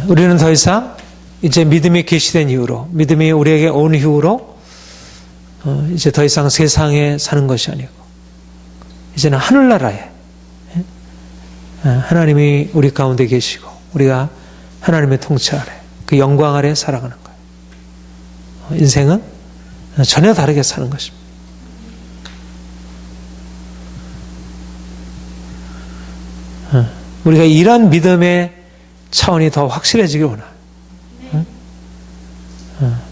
우리는 더 이상 이제 믿음이 계시된 이후로 믿음이 우리에게 온 이후로 이제 더 이상 세상에 사는 것이 아니고 이제는 하늘나라에 하나님이 우리 가운데 계시고 우리가 하나님의 통치 아래 그 영광 아래 살아가는 거예요. 인생은 전혀 다르게 사는 것입니다. 우리가 이런 믿음의 차원이 더 확실해지길 원합니다.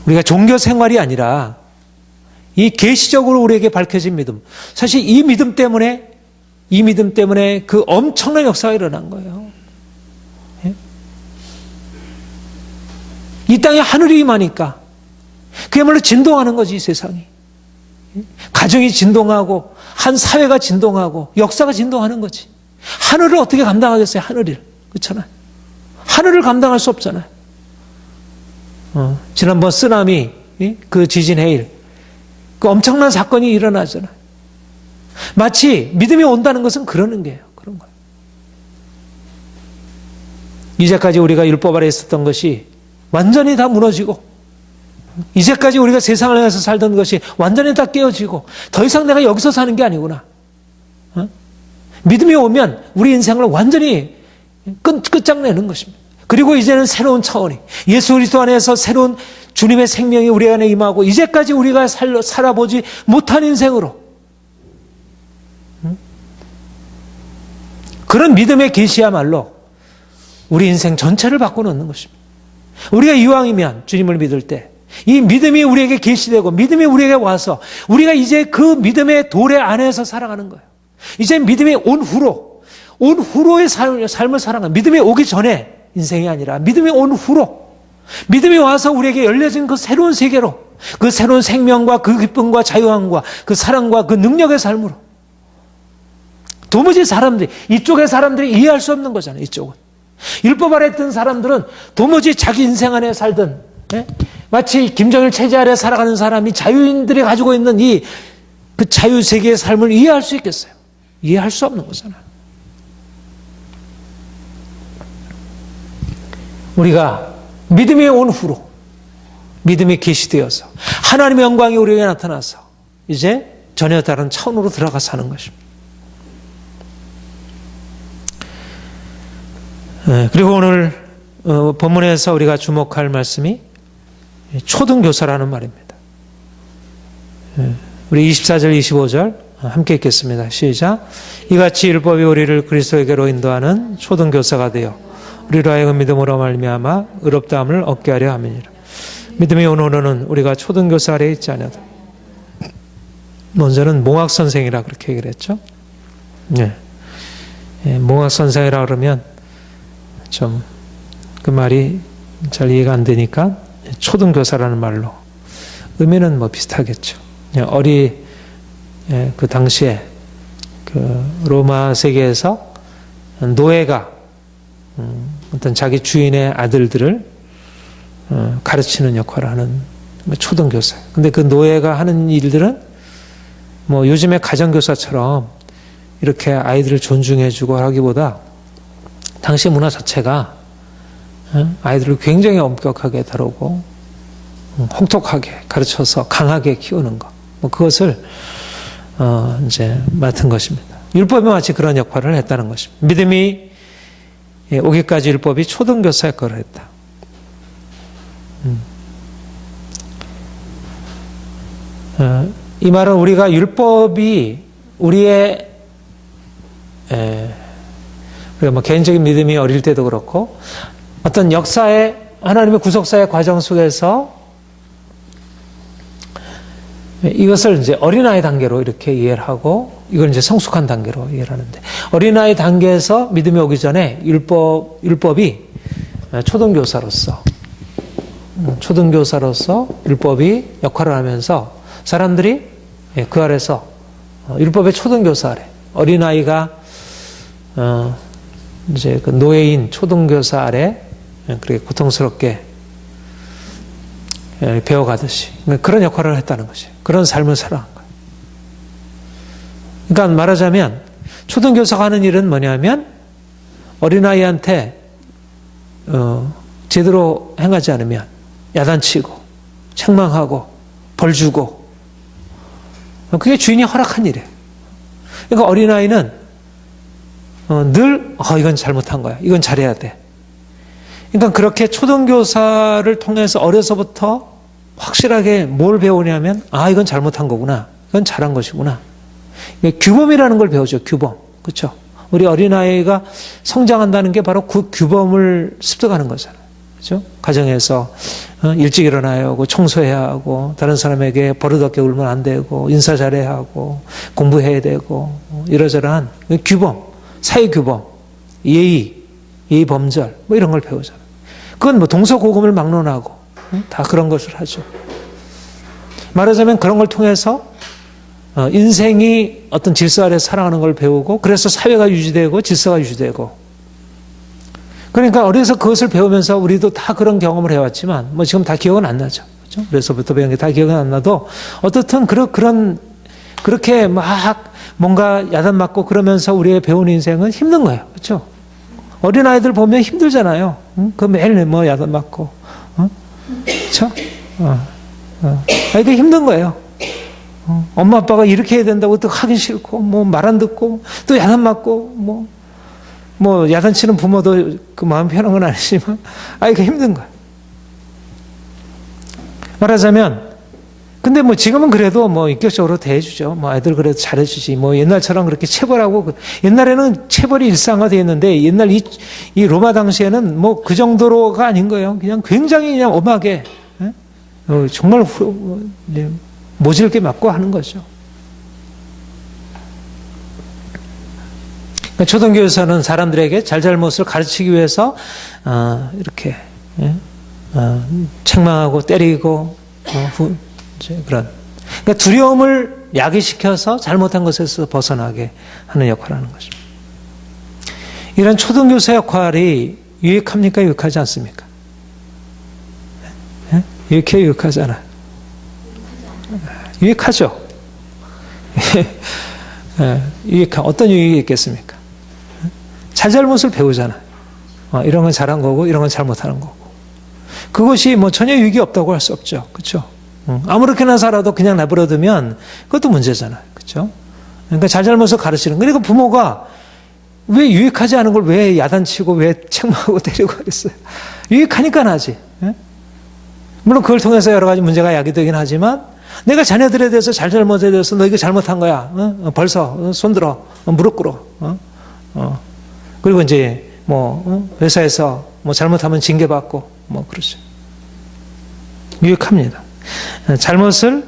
우리가 종교 생활이 아니라 이 계시적으로 우리에게 밝혀진 믿음. 사실 이 믿음 때문에 그 엄청난 역사가 일어난 거예요. 이 땅에 하늘이 임하니까 그야말로 진동하는 거지, 이 세상이. 가정이 진동하고 한 사회가 진동하고 역사가 진동하는 거지. 하늘을 어떻게 감당하겠어요? 하늘을. 그렇잖아요. 하늘을 감당할 수 없잖아요. 지난번 쓰나미, 그 지진 해일, 그 엄청난 사건이 일어나잖아요. 마치 믿음이 온다는 것은 그러는 게예요. 그런 거예요. 이제까지 우리가 율법 아래 있었던 것이 완전히 다 무너지고, 이제까지 우리가 세상을 향해서 살던 것이 완전히 다 깨어지고, 더 이상 내가 여기서 사는 게 아니구나. 믿음이 오면 우리 인생을 완전히 끝장내는 것입니다. 그리고 이제는 새로운 차원이, 예수 그리스도 안에서 새로운 주님의 생명이 우리 안에 임하고, 이제까지 우리가 살아보지 못한 인생으로, 그런 믿음의 계시야말로 우리 인생 전체를 바꿔놓는 것입니다. 우리가 이왕이면 주님을 믿을 때 이 믿음이 우리에게 계시되고 믿음이 우리에게 와서 우리가 이제 그 믿음의 도래 안에서 살아가는 거예요. 이제 믿음이 온 후로의 삶을 살아가는, 믿음이 오기 전에 인생이 아니라 믿음이 온 후로, 믿음이 와서 우리에게 열려진 그 새로운 세계로, 그 새로운 생명과 그 기쁨과 자유함과 그 사랑과 그 능력의 삶으로, 도무지 이쪽의 사람들이 이해할 수 없는 거잖아요. 이쪽은. 율법 아래 있던 사람들은 도무지 자기 인생 안에 살던, 마치 김정일 체제 아래 살아가는 사람이 자유인들이 가지고 있는 그 자유세계의 삶을 이해할 수 있겠어요? 이해할 수 없는 거잖아요. 우리가 믿음이 온 후로, 믿음이 계시되어서 하나님의 영광이 우리에게 나타나서 이제 전혀 다른 차원으로 들어가 사는 것입니다. 그리고 오늘 본문에서 우리가 주목할 말씀이 초등교사라는 말입니다. 우리 24절 25절 함께 읽겠습니다. 시작. 이같이 율법이 우리를 그리스도에게로 인도하는 초등교사가 되어 우리로 하여금 믿음으로 말미암아 의롭다함을 얻게 하려 함이니라. 믿음이 온 후로는 우리가 초등교사 아래에 있지 않아도, 먼저는 몽학선생이라 그렇게 얘기를 했죠. 몽학선생이라 그러면 좀 그 말이 잘 이해가 안 되니까 초등교사라는 말로, 의미는 뭐 비슷하겠죠. 그 당시에 그 로마 세계에서 노예가 어떤 자기 주인의 아들들을 가르치는 역할을 하는 초등교사예요. 근데 그 노예가 하는 일들은 뭐 요즘의 가정교사처럼 이렇게 아이들을 존중해주고 하기보다 당시 문화 자체가 아이들을 굉장히 엄격하게 다루고 혹독하게 가르쳐서 강하게 키우는 것, 뭐 그것을 이제 맡은 것입니다. 율법이 마치 그런 역할을 했다는 것입니다. 믿음이 오기까지 율법이 초등교사의 역할을 했다. 이 말은 우리가 율법이 우리의 우리가 뭐 개인적인 믿음이 어릴 때도 그렇고 어떤 역사의 하나님의 구속사의 과정 속에서 이것을 이제 어린아이 단계로 이렇게 이해를 하고, 이걸 이제 성숙한 단계로 이해를 하는데, 어린아이 단계에서 믿음이 오기 전에 율법이 초등교사로서 율법이 역할을 하면서 사람들이 그 아래서 율법의 초등교사 아래, 어린아이가 이제 그 노예인 초등교사 아래 그렇게 고통스럽게 배워가듯이 그런 역할을 했다는 것이, 그런 삶을 살아간 거예요. 그러니까 말하자면 초등교사가 하는 일은 뭐냐면 어린아이한테 제대로 행하지 않으면 야단치고 책망하고 벌 주고, 그게 주인이 허락한 일이에요. 그러니까 어린아이는 늘 이건 잘못한 거야, 이건 잘해야 돼. 그러니까 그렇게 초등교사를 통해서 어려서부터 확실하게 뭘 배우냐면, 이건 잘못한 거구나, 이건 잘한 것이구나. 규범이라는 걸 배우죠. 규범. 그렇죠? 우리 어린아이가 성장한다는 게 바로 그 규범을 습득하는 거잖아요. 그렇죠? 가정에서 일찍 일어나야 하고, 청소해야 하고, 다른 사람에게 버릇없게 울면 안 되고, 인사 잘해야 하고, 공부해야 되고, 이러저러한 규범, 사회규범, 예의 범절, 뭐 이런 걸 배우잖아요. 그건 뭐 동서고금을 막론하고 다 그런 것을 하죠. 말하자면 그런 걸 통해서 인생이 어떤 질서 아래서 살아가는 걸 배우고 그래서 사회가 유지되고 질서가 유지되고 그러니까 어려서 그것을 배우면서 우리도 다 그런 경험을 해왔지만 뭐 지금 다 기억은 안 나죠. 그렇죠? 그래서부터 배운 게 다 기억은 안 나도 어떻든 그렇게 막 뭔가 야단맞고 그러면서 우리의 배운 인생은 힘든 거예요. 그렇죠? 어린아이들 보면 힘들잖아요. 응? 그 매일 뭐 야단맞고. 그렇죠? 이게 힘든 거예요. 엄마 아빠가 이렇게 해야 된다고 또 하기 싫고 뭐 말 안 듣고 또 야단맞고 뭐 야단치는 부모도 그 마음 편한 건 아니지만 이게 힘든 거예요. 말하자면 근데 뭐 지금은 그래도 뭐 인격적으로 대해주죠. 뭐 아이들 그래도 잘해주지. 뭐 옛날처럼 그렇게 체벌하고 옛날에는 체벌이 일상화되었는데 옛날 이 로마 당시에는 뭐 그 정도로가 아닌 거예요. 그냥 굉장히 그냥 엄하게 정말 모질게 맞고 하는 거죠. 그러니까 초등교에서는 사람들에게 잘잘못을 가르치기 위해서 이렇게 책망하고 때리고 그런 그러니까 두려움을 야기시켜서 잘못한 것에서 벗어나게 하는 역할을 하는 것입니다. 이런 초등교사 역할이 유익합니까? 유익하지 않습니까? 유익해요? 유익하잖아요. 유익하죠. 어떤 유익이 있겠습니까? 잘잘못을 배우잖아요. 이런 건 잘한 거고 이런 건 잘못하는 거고. 그것이 뭐 전혀 유익이 없다고 할 수 없죠. 그렇죠? 아무렇게나 살아도 그냥 내버려두면 그것도 문제잖아요. 그렇죠? 그러니까 잘잘못을 가르치는. 그러니까 부모가 왜 유익하지 않은 걸 왜 야단치고 왜 책망하고 때리고 그랬어요? 유익하니까 하지. 물론 그걸 통해서 여러 가지 문제가 야기되긴 하지만 내가 자녀들에 대해서 잘잘못에 대해서 너 이거 잘못한 거야. 벌써 손들어. 무릎 꿇어. 그리고 이제 뭐 회사에서 뭐 잘못하면 징계받고 뭐 그러죠. 유익합니다. 잘못을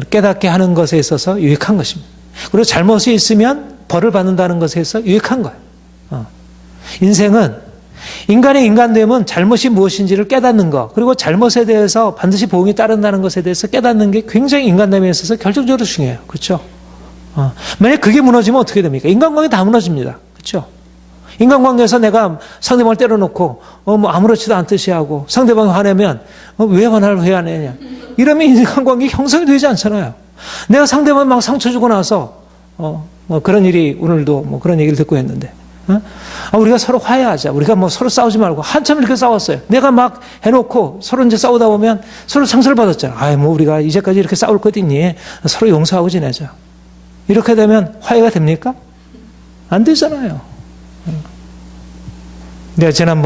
깨닫게 하는 것에 있어서 유익한 것입니다. 그리고 잘못이 있으면 벌을 받는다는 것에 있어서 유익한 거예요. 인생은 인간의 인간됨은 잘못이 무엇인지를 깨닫는 것, 그리고 잘못에 대해서 반드시 보응이 따른다는 것에 대해서 깨닫는 게 굉장히 인간됨에 있어서 결정적으로 중요해요. 그렇죠? 만약 그게 무너지면 어떻게 됩니까? 인간관계 다 무너집니다. 그렇죠? 인간관계에서 내가 상대방을 때려놓고 뭐 아무렇지도 않듯이 하고 상대방이 화내면 왜 화나를 왜 안 해냐? 이러면 인간관계 형성이 되지 않잖아요. 내가 상대방 막 상처 주고 나서 뭐 그런 일이 오늘도 뭐 그런 얘기를 듣고 했는데 우리가 서로 화해하자. 우리가 뭐 서로 싸우지 말고 한참 이렇게 싸웠어요. 내가 막 해놓고 서로 이제 싸우다 보면 서로 상처를 받았잖아. 뭐 우리가 이제까지 이렇게 싸울 것 있니? 서로 용서하고 지내자. 이렇게 되면 화해가 됩니까? 안 되잖아요. 내가 지난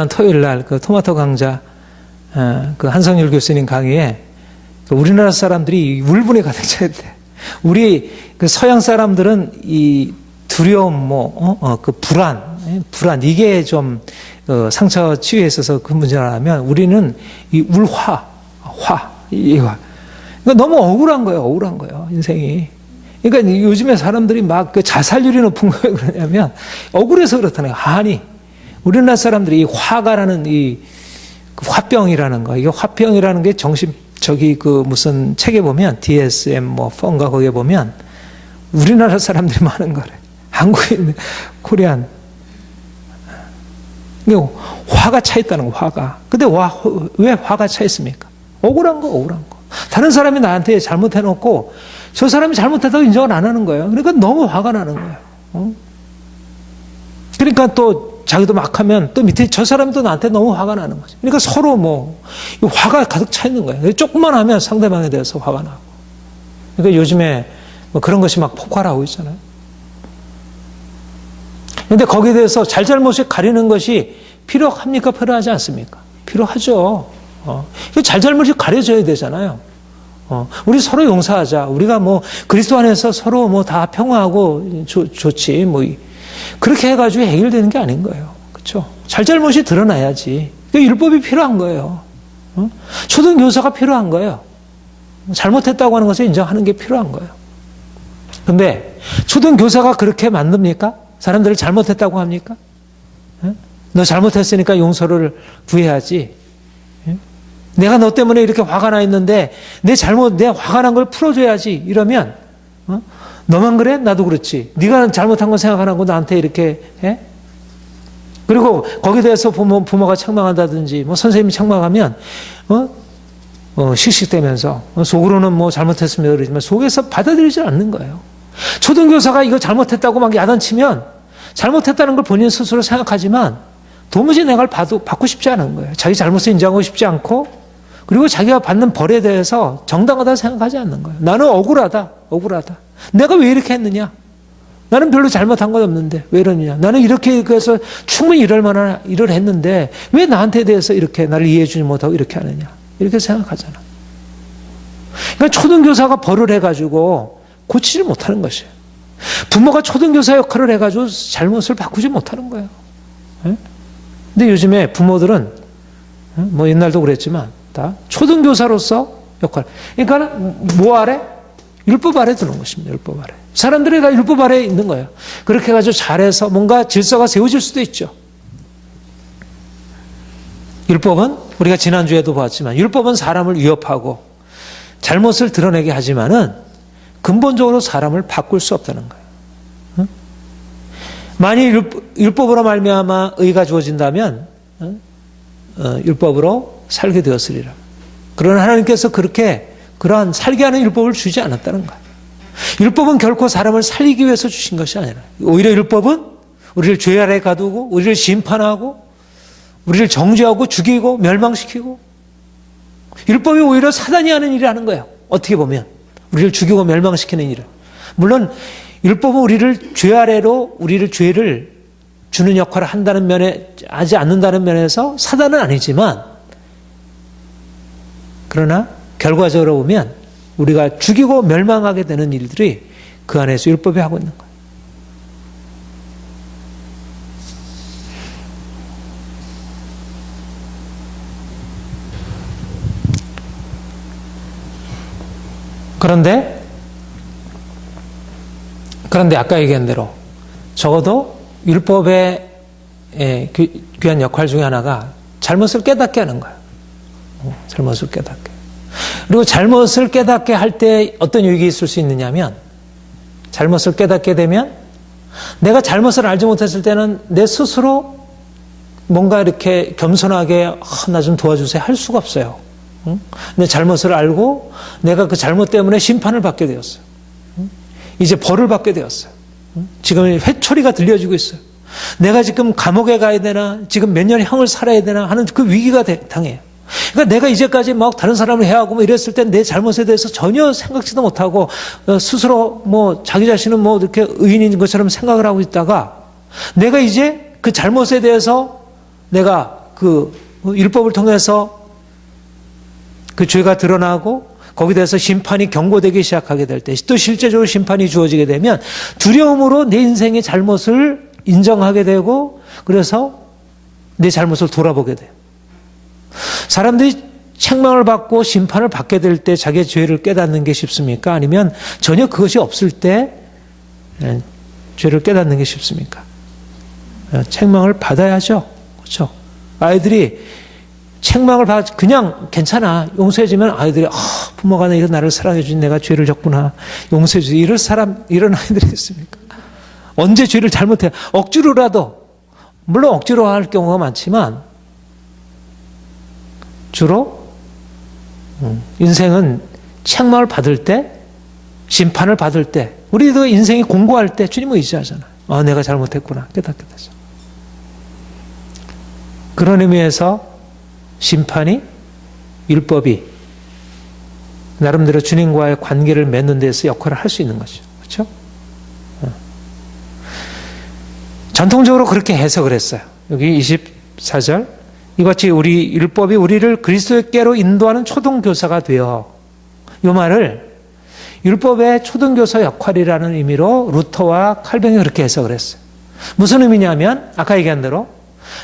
토요일 날 그 토마토 강좌 그 한성일 교수님 강의에 우리나라 사람들이 울분에 가득 차있대. 우리 그 서양 사람들은 이 두려움, 그 불안 이게 좀 상처 치유에 있어서 그 문제를 하면 우리는 이 이거 너무 억울한 거예요, 인생이. 그러니까 요즘에 사람들이 막 그 자살률이 높은 거예요. 그러냐면 억울해서 그렇다는 거예요. 아니, 우리나라 사람들이 이 화가라는 이 화병이라는 거, 이게 화병이라는 게 그 무슨 책에 보면 DSM 뭐 펑가 거기에 보면 우리나라 사람들이 많은 거래. 한국인, 코리안. 화가 차 있다는 거, 화가. 근데 왜 화가 차 있습니까? 억울한 거. 다른 사람이 나한테 잘못해놓고 저 사람이 잘못했다고 인정을 안 하는 거예요. 그러니까 너무 화가 나는 거예요. 그러니까 또 자기도 막 하면 또 밑에 저 사람이 또 나한테 너무 화가 나는 거죠. 그러니까 서로 뭐 화가 가득 차 있는 거예요. 조금만 하면 상대방에 대해서 화가 나고. 그러니까 요즘에 뭐 그런 것이 막 폭발하고 있잖아요. 그런데 거기에 대해서 잘잘못을 가리는 것이 필요합니까? 필요하지 않습니까? 필요하죠. 잘잘못이 가려져야 되잖아요. 우리 서로 용서하자. 우리가 뭐 그리스도 안에서 서로 뭐 다 평화하고 좋지. 뭐 그렇게 해가지고 해결되는 게 아닌 거예요. 그렇죠? 잘잘못이 드러나야지. 율법이 필요한 거예요. 초등교사가 필요한 거예요. 잘못했다고 하는 것을 인정하는 게 필요한 거예요. 근데 초등교사가 그렇게 만듭니까? 사람들을 잘못했다고 합니까? 너 잘못했으니까 용서를 구해야지. 내가 너 때문에 이렇게 화가 나 있는데 내 화가 난 걸 풀어줘야지. 이러면 너만 그래? 나도 그렇지. 네가 잘못한 거 생각 안 하고 나한테 이렇게 해? 그리고 거기에 대해서 부모가 책망한다든지 뭐 선생님이 책망하면 씩씩대면서 속으로는 뭐 잘못했습니다 그러지만 속에서 받아들이지 않는 거예요. 초등교사가 이거 잘못했다고 막 야단치면 잘못했다는 걸 본인 스스로 생각하지만 도무지 내가 받고 싶지 않은 거예요. 자기 잘못을 인정하고 싶지 않고 그리고 자기가 받는 벌에 대해서 정당하다 생각하지 않는 거예요. 나는 억울하다. 내가 왜 이렇게 했느냐? 나는 별로 잘못한 건 없는데 왜 이러느냐? 나는 이렇게 해서 충분히 이럴 만한 일을 했는데 왜 나한테 대해서 이렇게 나를 이해해 주지 못하고 이렇게 하느냐? 이렇게 생각하잖아. 그러니까 초등교사가 벌을 해가지고 고치지 못하는 것이에요. 부모가 초등교사 역할을 해가지고 잘못을 바꾸지 못하는 거예요. 근데 요즘에 부모들은 뭐 옛날도 그랬지만 다 초등교사로서 역할. 그러니까 뭐 아래? 율법 아래 두는 것입니다. 율법 아래. 사람들이 다 율법 아래에 있는 거예요. 그렇게 해가지고 잘해서 뭔가 질서가 세워질 수도 있죠. 율법은 우리가 지난주에도 봤지만 율법은 사람을 위협하고 잘못을 드러내게 하지만은 근본적으로 사람을 바꿀 수 없다는 거예요. 만일 율법으로 말미암아 의가 주어진다면 율법으로 살게 되었으리라. 그러나 하나님께서 그러한 살게 하는 율법을 주지 않았다는 거예요. 율법은 결코 사람을 살리기 위해서 주신 것이 아니라 오히려 율법은 우리를 죄 아래 가두고 우리를 심판하고 우리를 정죄하고 죽이고 멸망시키고 율법이 오히려 사단이 하는 일을 하는 거예요. 어떻게 보면 우리를 죽이고 멸망시키는 일을. 물론 율법은 우리를 죄 아래로 우리를 죄를 주는 역할을 한다는 면에 하지 않는다는 면에서 사단은 아니지만 그러나 결과적으로 보면 우리가 죽이고 멸망하게 되는 일들이 그 안에서 율법이 하고 있는 거예요. 그런데 아까 얘기한 대로 적어도 율법의 귀한 역할 중에 하나가 잘못을 깨닫게 하는 거예요. 잘못을 깨닫게. 그리고 잘못을 깨닫게 할 때 어떤 유익이 있을 수 있느냐면 잘못을 깨닫게 되면 내가 잘못을 알지 못했을 때는 내 스스로 뭔가 이렇게 겸손하게 나 좀 도와주세요 할 수가 없어요. 내 잘못을 알고 내가 그 잘못 때문에 심판을 받게 되었어요. 이제 벌을 받게 되었어요. 지금 회초리가 들려지고 있어요. 내가 지금 감옥에 가야 되나 지금 몇 년 형을 살아야 되나 하는 그 위기가 당해요. 그러니까 내가 이제까지 막 다른 사람을 해하고 뭐 이랬을 때 내 잘못에 대해서 전혀 생각지도 못하고 스스로 뭐 자기 자신은 뭐 이렇게 의인인 것처럼 생각을 하고 있다가 내가 이제 그 잘못에 대해서 내가 그 율법을 통해서 그 죄가 드러나고 거기에 대해서 심판이 경고되기 시작하게 될 때 또 실제적으로 심판이 주어지게 되면 두려움으로 내 인생의 잘못을 인정하게 되고 그래서 내 잘못을 돌아보게 돼요. 사람들이 책망을 받고 심판을 받게 될 때 자기의 죄를 깨닫는 게 쉽습니까? 아니면 전혀 그것이 없을 때 죄를 깨닫는 게 쉽습니까? 책망을 받아야죠. 그렇죠? 아이들이 책망을 그냥 괜찮아 용서해주면 아이들이 부모가 이런 나를 사랑해주니 내가 죄를 졌구나 용서해주지 이런 아이들이 있습니까? 언제 죄를 잘못해 억지로라도 물론 억지로 할 경우가 많지만 주로 인생은 책망을 받을 때 심판을 받을 때 우리도 인생이 공고할 때 주님을 의지하잖아요. 내가 잘못했구나 깨닫게 되죠. 그런 의미에서 심판이 율법이 나름대로 주님과의 관계를 맺는 데서 역할을 할 수 있는 거죠. 그렇죠? 전통적으로 그렇게 해석을 했어요. 여기 24절 이같이 우리 율법이 우리를 그리스도께로 인도하는 초등교사가 되어 이 말을 율법의 초등교사 역할이라는 의미로 루터와 칼뱅이 그렇게 해석을 했어요. 무슨 의미냐면 아까 얘기한 대로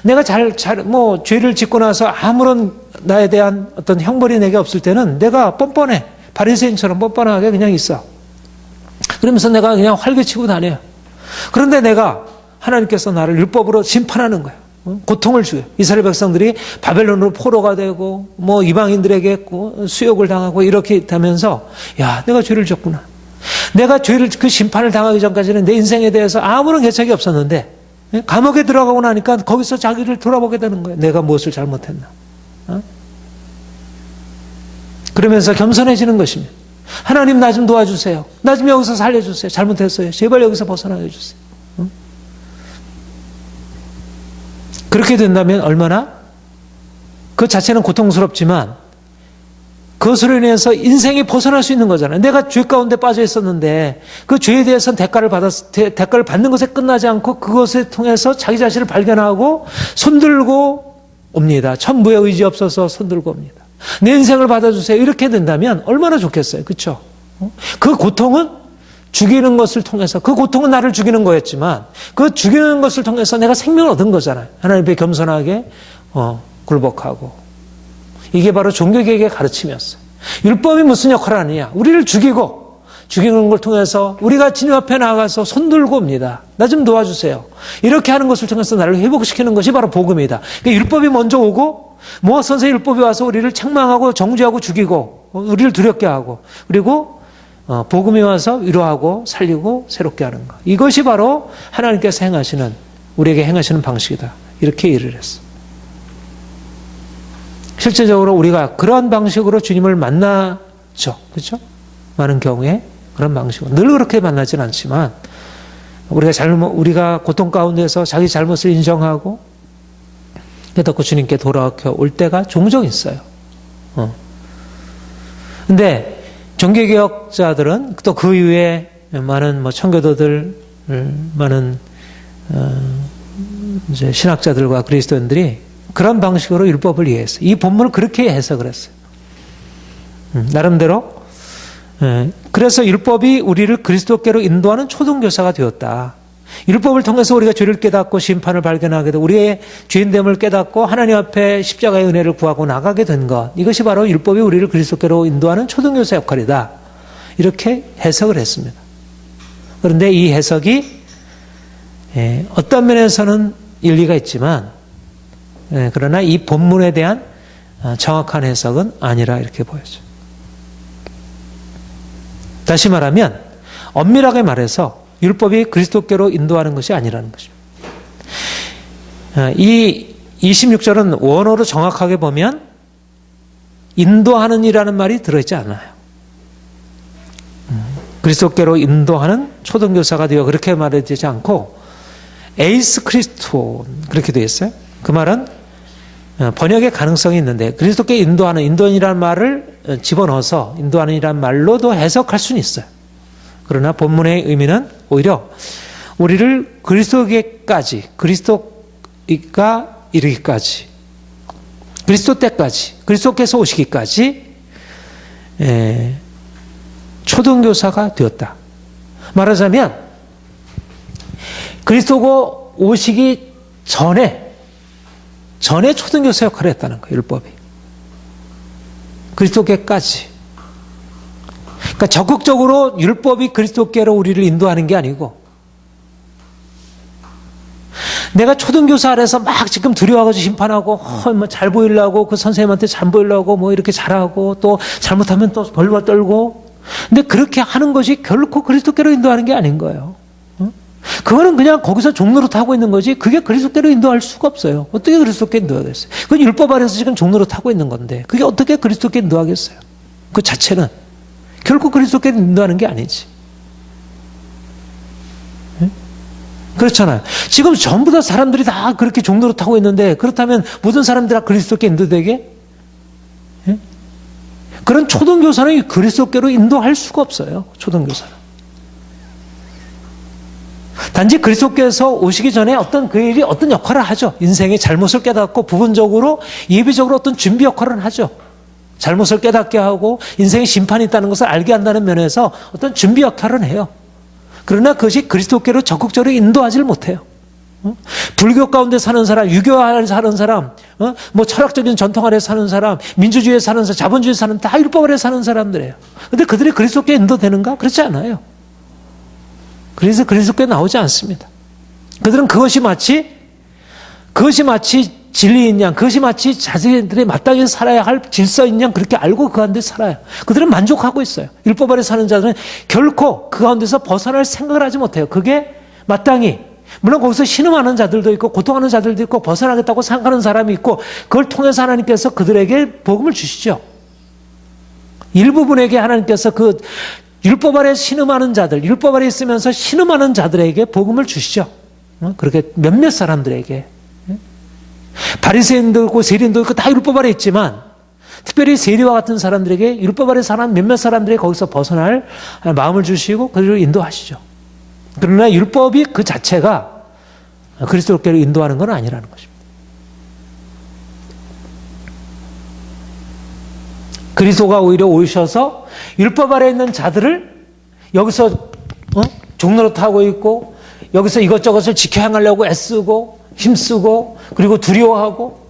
내가 죄를 짓고 나서 아무런 나에 대한 어떤 형벌이 내게 없을 때는 내가 뻔뻔해. 바리새인처럼 뻔뻔하게 그냥 있어. 그러면서 내가 그냥 활개치고 다녀요. 그런데 내가 하나님께서 나를 율법으로 심판하는 거예요. 고통을 줘요. 이스라엘 백성들이 바벨론으로 포로가 되고 뭐 이방인들에게 수욕을 당하고 이렇게 되면서 야, 내가 죄를 졌구나. 내가 죄를 그 심판을 당하기 전까지는 내 인생에 대해서 아무런 개척이 없었는데 감옥에 들어가고 나니까 거기서 자기를 돌아보게 되는 거예요. 내가 무엇을 잘못했나. 그러면서 겸손해지는 것입니다. 하나님 나 좀 도와주세요. 나 좀 여기서 살려주세요. 잘못했어요. 제발 여기서 벗어나게 해주세요. 그렇게 된다면 얼마나 그 자체는 고통스럽지만 그것으로 인해서 인생이 벗어날 수 있는 거잖아요. 내가 죄 가운데 빠져 있었는데 그 죄에 대해서는 대가를 받는 것에 끝나지 않고 그것을 통해서 자기 자신을 발견하고 손들고 옵니다. 천부의 의지 없어서 손들고 옵니다. 내 인생을 받아주세요. 이렇게 된다면 얼마나 좋겠어요. 그렇죠? 그 고통은 죽이는 것을 통해서, 그 고통은 나를 죽이는 거였지만 그 죽이는 것을 통해서 내가 생명을 얻은 거잖아요. 하나님 앞에 겸손하게 굴복하고. 이게 바로 종교개혁의 가르침이었어요. 율법이 무슨 역할을 하느냐. 우리를 죽이는 걸 통해서 우리가 주님 앞에 나가서 손들고 옵니다. 나 좀 도와주세요. 이렇게 하는 것을 통해서 나를 회복시키는 것이 바로 복음이다. 그러니까 율법이 먼저 오고 모아 선생의 율법이 와서 우리를 책망하고 정죄하고 죽이고 우리를 두렵게 하고 그리고 복음이 와서 위로하고 살리고 새롭게 하는 것. 이것이 바로 하나님께서 행하시는, 우리에게 행하시는 방식이다. 이렇게 일을 했어. 실제적으로 우리가 그런 방식으로 주님을 만나죠. 그렇죠? 많은 경우에 그런 방식으로. 늘 그렇게 만나진 않지만 우리가 고통 가운데서 자기 잘못을 인정하고 깨닫고 주님께 돌아올 때가 종종 있어요. 근데 종교개혁자들은 또 그 이후에 많은 청교도들, 많은 이제 신학자들과 그리스도인들이 그런 방식으로 율법을 이해했어요. 이 본문을 그렇게 해석을 했어요. 나름대로. 그래서 율법이 우리를 그리스도께로 인도하는 초등교사가 되었다. 율법을 통해서 우리가 죄를 깨닫고 심판을 발견하게 되고 우리의 죄인됨을 깨닫고 하나님 앞에 십자가의 은혜를 구하고 나가게 된 것. 이것이 바로 율법이 우리를 그리스도께로 인도하는 초등교사 역할이다. 이렇게 해석을 했습니다. 그런데 이 해석이 어떤 면에서는 일리가 있지만 그러나 이 본문에 대한 정확한 해석은 아니라 이렇게 보여져요. 다시 말하면 엄밀하게 말해서 율법이 그리스도께로 인도하는 것이 아니라는 것입니다. 이 26절은 원어로 정확하게 보면 인도하는 이라는 말이 들어있지 않아요. 그리스도께로 인도하는 초등교사가 되어 그렇게 말해지지 않고 에이스 크리스토 그렇게 되어 있어요. 그 말은 번역의 가능성이 있는데 그리스도께 인도인이라는 말을 집어넣어서 인도하는이라는 말로도 해석할 수는 있어요. 그러나 본문의 의미는 오히려 우리를 그리스도께까지, 그리스도가 이르기까지, 그리스도 때까지, 그리스도께서 오시기까지 초등교사가 되었다. 말하자면 그리스도가 오시기 전에 초등교사 역할을 했다는 거예요. 율법이. 그리스도께까지. 그러니까 적극적으로 율법이 그리스도께로 우리를 인도하는 게 아니고 내가 초등교사 아래서 막 지금 두려워가지고 심판하고 잘 보이려고 그 선생님한테 잘 보이려고 이렇게 잘하고 또 잘못하면 또 벌벌 떨고 근데 그렇게 하는 것이 결코 그리스도께로 인도하는 게 아닌 거예요. 그거는 그냥 거기서 종노릇 하고 있는 거지 그게 그리스도께로 인도할 수가 없어요. 어떻게 그리스도께 인도하겠어요? 그건 율법 아래서 지금 종노릇 하고 있는 건데 그게 어떻게 그리스도께 인도하겠어요? 그 자체는 결코 그리스도께 인도하는 게 아니지. 그렇잖아요. 지금 전부 다 사람들이 다 그렇게 종노릇 하고 있는데 그렇다면 모든 사람들이 다 그리스도께 인도되게? 그런 초등교사는 그리스도께로 인도할 수가 없어요. 초등교사는. 단지 그리스도께서 오시기 전에 그 일이 어떤 역할을 하죠. 인생의 잘못을 깨닫고 부분적으로 예비적으로 어떤 준비 역할을 하죠. 잘못을 깨닫게 하고 인생의 심판이 있다는 것을 알게 한다는 면에서 어떤 준비 역할은 해요. 그러나 그것이 그리스도께로 적극적으로 인도하지를 못해요. 불교 가운데 사는 사람, 유교 아래 사는 사람, 철학적인 전통 아래 사는 사람, 민주주의에 사는 사람, 자본주의에 사는 다 율법 아래 사는 사람들이에요. 그런데 그들이 그리스도께 인도되는가? 그렇지 않아요. 그래서 그리스도께 나오지 않습니다. 그들은 그것이 마치 그것이 마치 진리인 양, 그것이 마치 자신들이 마땅히 살아야 할 질서인 양 그렇게 알고 그 가운데 살아요. 그들은 만족하고 있어요. 율법 아래 사는 자들은 결코 그 가운데서 벗어날 생각을 하지 못해요. 그게 마땅히, 물론 거기서 신음하는 자들도 있고 고통하는 자들도 있고 벗어나겠다고 생각하는 사람이 있고 그걸 통해서 하나님께서 그들에게 복음을 주시죠. 일부분에게 하나님께서 그 율법 아래 신음하는 자들, 율법 아래 있으면서 신음하는 자들에게 복음을 주시죠. 그렇게 몇몇 사람들에게. 바리새인도 있고 세리인도 있고 다 율법 아래 있지만 특별히 세리와 같은 사람들에게 율법 아래 사는 몇몇 사람들이 거기서 벗어날 마음을 주시고 그들을 인도하시죠. 그러나 율법이 그 자체가 그리스도께로 인도하는 건 아니라는 것입니다. 그리스도가 오히려 오셔서 율법 아래 있는 자들을 여기서 종로로 타고 있고 여기서 이것저것을 지켜 행하려고 애쓰고 힘쓰고 그리고 두려워하고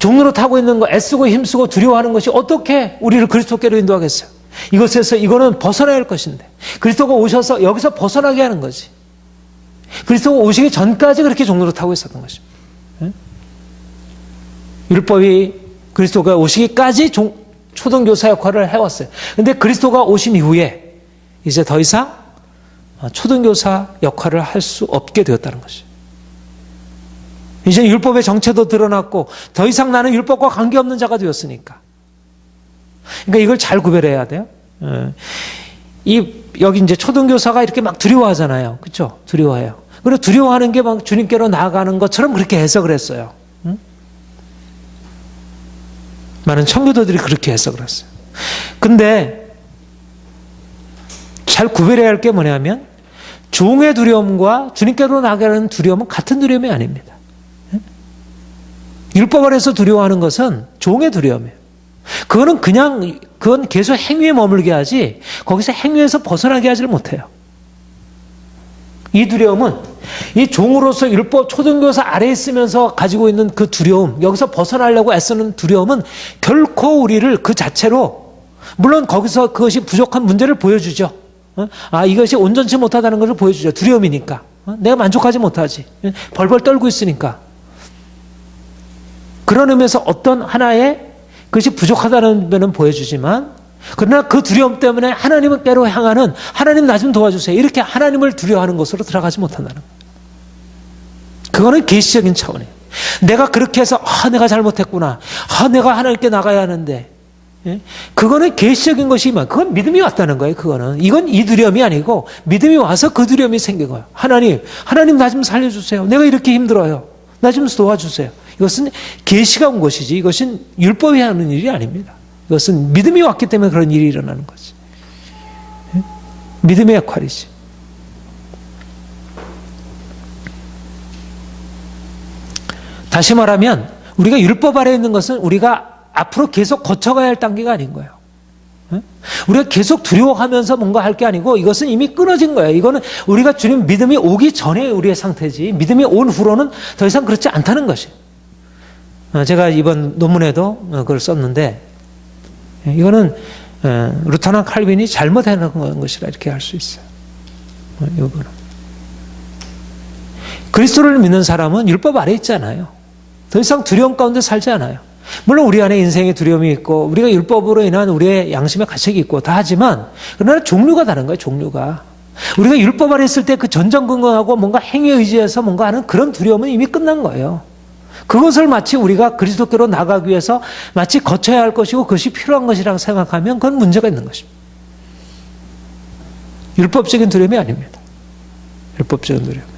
종로로 타고 있는 거 애쓰고 힘쓰고 두려워하는 것이 어떻게 우리를 그리스도께로 인도하겠어요? 이거는 벗어나야 할 것인데 그리스도가 오셔서 여기서 벗어나게 하는 거지. 그리스도가 오시기 전까지 그렇게 종로로 타고 있었던 것입니다. 율법이 그리스도가 오시기까지 초등교사 역할을 해왔어요. 그런데 그리스도가 오신 이후에 이제 더 이상 초등교사 역할을 할 수 없게 되었다는 것이죠. 이제 율법의 정체도 드러났고 더 이상 나는 율법과 관계없는 자가 되었으니까. 그러니까 이걸 잘 구별해야 돼요. 여기 이제 초등교사가 이렇게 막 두려워하잖아요. 그렇죠? 두려워해요. 그리고 두려워하는 게 막 주님께로 나아가는 것처럼 그렇게 해석을 했어요. 많은 청교도들이 그렇게 해석을 했어요. 근데 잘 구별해야 할 게 뭐냐면 종의 두려움과 주님께로 나아가는 두려움은 같은 두려움이 아닙니다. 율법 아래서 두려워하는 것은 종의 두려움이에요. 그건 계속 행위에 머물게 하지 거기서 행위에서 벗어나게 하지를 못해요. 이 두려움은 이 종으로서 율법 초등교사 아래에 있으면서 가지고 있는 그 두려움, 여기서 벗어나려고 애쓰는 두려움은 결코 우리를 그 자체로, 물론 거기서 그것이 부족한 문제를 보여주죠. 이것이 온전치 못하다는 것을 보여주죠. 두려움이니까. 내가 만족하지 못하지. 벌벌 떨고 있으니까. 그런 의미에서 어떤 하나의 그것이 부족하다는 면은 보여주지만 그러나 그 두려움 때문에 하나님께로 향하는 하나님 나 좀 도와주세요. 이렇게 하나님을 두려워하는 것으로 들어가지 못한다는 거예요. 그거는 계시적인 차원이에요. 내가 그렇게 해서 내가 잘못했구나. 내가 하나님께 나가야 하는데. 그거는 계시적인 것이지만 그건 믿음이 왔다는 거예요. 이건 이 두려움이 아니고 믿음이 와서 그 두려움이 생긴 거예요. 하나님 나 좀 살려주세요. 내가 이렇게 힘들어요. 나 좀 도와주세요. 이것은 계시가 온 것이지 이것은 율법이 하는 일이 아닙니다. 이것은 믿음이 왔기 때문에 그런 일이 일어나는 거지. 믿음의 역할이지. 다시 말하면 우리가 율법 아래에 있는 것은 우리가 앞으로 계속 거쳐가야 할 단계가 아닌 거예요. 우리가 계속 두려워하면서 뭔가 할 게 아니고 이것은 이미 끊어진 거예요. 이거는 우리가 주님 믿음이 오기 전에 우리의 상태지 믿음이 온 후로는 더 이상 그렇지 않다는 것이에요. 제가 이번 논문에도 그걸 썼는데 이거는 루터나 칼빈이 잘못해놓은 것이라 이렇게 할 수 있어요. 이거는 그리스도를 믿는 사람은 율법 아래 있잖아요. 더 이상 두려움 가운데 살지 않아요. 물론 우리 안에 인생의 두려움이 있고 우리가 율법으로 인한 우리의 양심의 가책이 있고 다 하지만 그러나 종류가 다른 거예요. 종류가. 우리가 율법 아래 있을 때 그 전전긍긍하고 뭔가 행위에 의지해서 뭔가 하는 그런 두려움은 이미 끝난 거예요. 그것을 마치 우리가 그리스도께로 나가기 위해서 마치 거쳐야 할 것이고 그것이 필요한 것이라고 생각하면 그건 문제가 있는 것입니다. 율법적인 두려움이 아닙니다. 율법적인 두려움.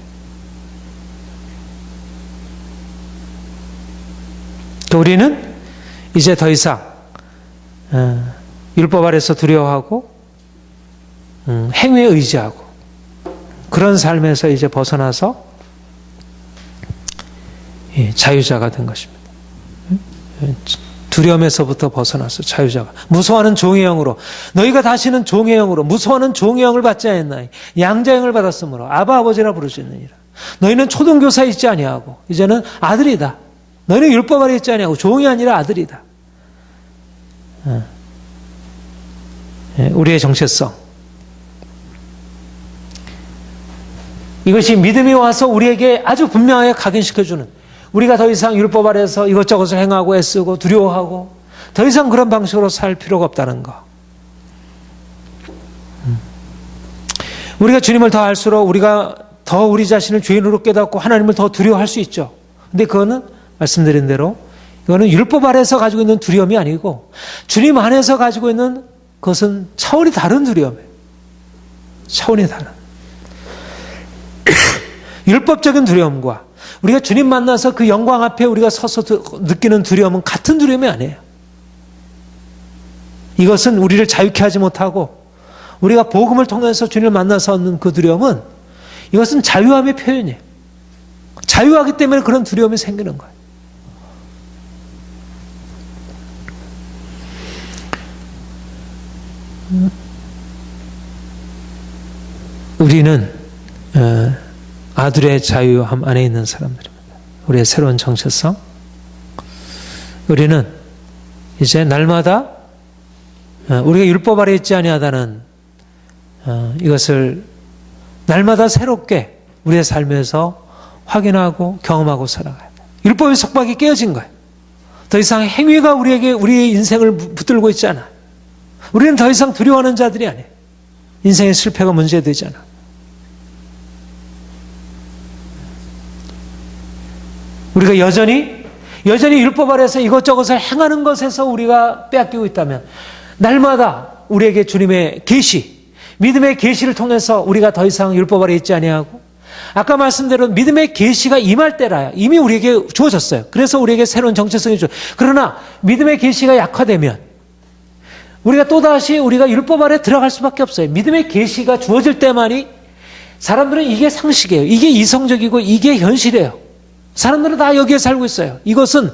우리는 이제 더 이상 율법 아래서 두려워하고 행위에 의지하고 그런 삶에서 이제 벗어나서 자유자가 된 것입니다. 두려움에서부터 벗어나서 자유자가. 무서워하는 종의 영으로 너희가 다시는 종의 영으로 무서워하는 종의 영을 받지 않았나니 양자의 영을 받았으므로 아바 아버지라 부르시느니라. 너희는 초등교사 있지 아니하고 이제는 아들이다. 너희는 율법 아래 있지 아니하고 종이 아니라 아들이다. 우리의 정체성. 이것이 믿음이 와서 우리에게 아주 분명하게 각인시켜주는, 우리가 더 이상 율법 아래에서 이것저것을 행하고 애쓰고 두려워하고 더 이상 그런 방식으로 살 필요가 없다는 거. 우리가 주님을 더 알수록 우리가 더 우리 자신을 죄인으로 깨닫고 하나님을 더 두려워할 수 있죠. 근데 그거는 말씀드린 대로 이거는 율법 아래에서 가지고 있는 두려움이 아니고 주님 안에서 가지고 있는 그것은 차원이 다른 두려움이에요. 차원이 다른. 율법적인 두려움과 우리가 주님 만나서 그 영광 앞에 우리가 서서 느끼는 두려움은 같은 두려움이 아니에요. 이것은 우리를 자유케 하지 못하고 우리가 복음을 통해서 주님을 만나서 얻는 그 두려움은 이것은 자유함의 표현이에요. 자유하기 때문에 그런 두려움이 생기는 거예요. 우리는 아들의 자유함 안에 있는 사람들입니다. 우리의 새로운 정체성. 우리는 이제 날마다 우리가 율법 아래 있지 아니하다는 이것을 날마다 새롭게 우리의 삶에서 확인하고 경험하고 살아가야 돼요. 율법의 속박이 깨어진 거예요. 더 이상 행위가 우리에게 우리의 인생을 붙들고 있지 않아요. 우리는 더 이상 두려워하는 자들이 아니에요. 인생의 실패가 문제되지 않아. 우리가 여전히 율법 아래에서 이것저것을 행하는 것에서 우리가 빼앗기고 있다면 날마다 우리에게 주님의 계시, 믿음의 계시를 통해서 우리가 더 이상 율법 아래 있지 아니하고 아까 말씀대로 믿음의 계시가 임할 때라야 이미 우리에게 주어졌어요. 그래서 우리에게 새로운 정체성이 주어져요. 그러나 믿음의 계시가 약화되면 우리가 또다시 우리가 율법 아래 들어갈 수밖에 없어요. 믿음의 계시가 주어질 때만이 사람들은 이게 상식이에요. 이게 이성적이고 이게 현실이에요. 사람들은 다 여기에 살고 있어요. 이것은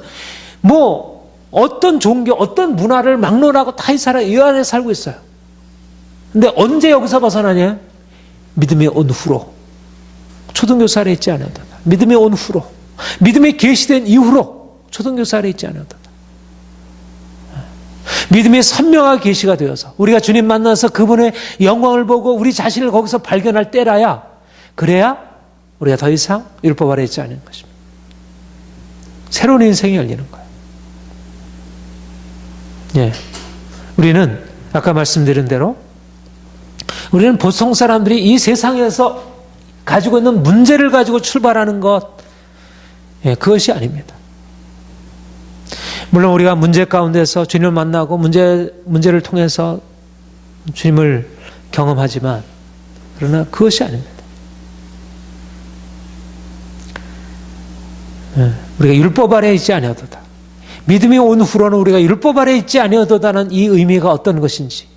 뭐 어떤 종교, 어떤 문화를 막론하고 다 이 안에 살고 있어요. 근데 언제 여기서 벗어나냐? 믿음이 온 후로. 초등교사 아래 있지 않아도. 믿음이 온 후로. 믿음이 계시된 이후로 초등교사 아래 있지 않아도. 믿음이 선명하게 계시가 되어서 우리가 주님 만나서 그분의 영광을 보고 우리 자신을 거기서 발견할 때라야, 그래야 우리가 더 이상 율법 아래 있지 않은 것입니다. 새로운 인생이 열리는 거예요. 예. 우리는 아까 말씀드린 대로 우리는 보통 사람들이 이 세상에서 가지고 있는 문제를 가지고 출발하는 것, 예, 그것이 아닙니다. 물론 우리가 문제 가운데서 주님을 만나고 문제를 통해서 주님을 경험하지만 그러나 그것이 아닙니다. 예, 우리가 율법 아래에 있지 아니하도다. 믿음이 온 후로는 우리가 율법 아래에 있지 아니하도다는 이 의미가 어떤 것인지,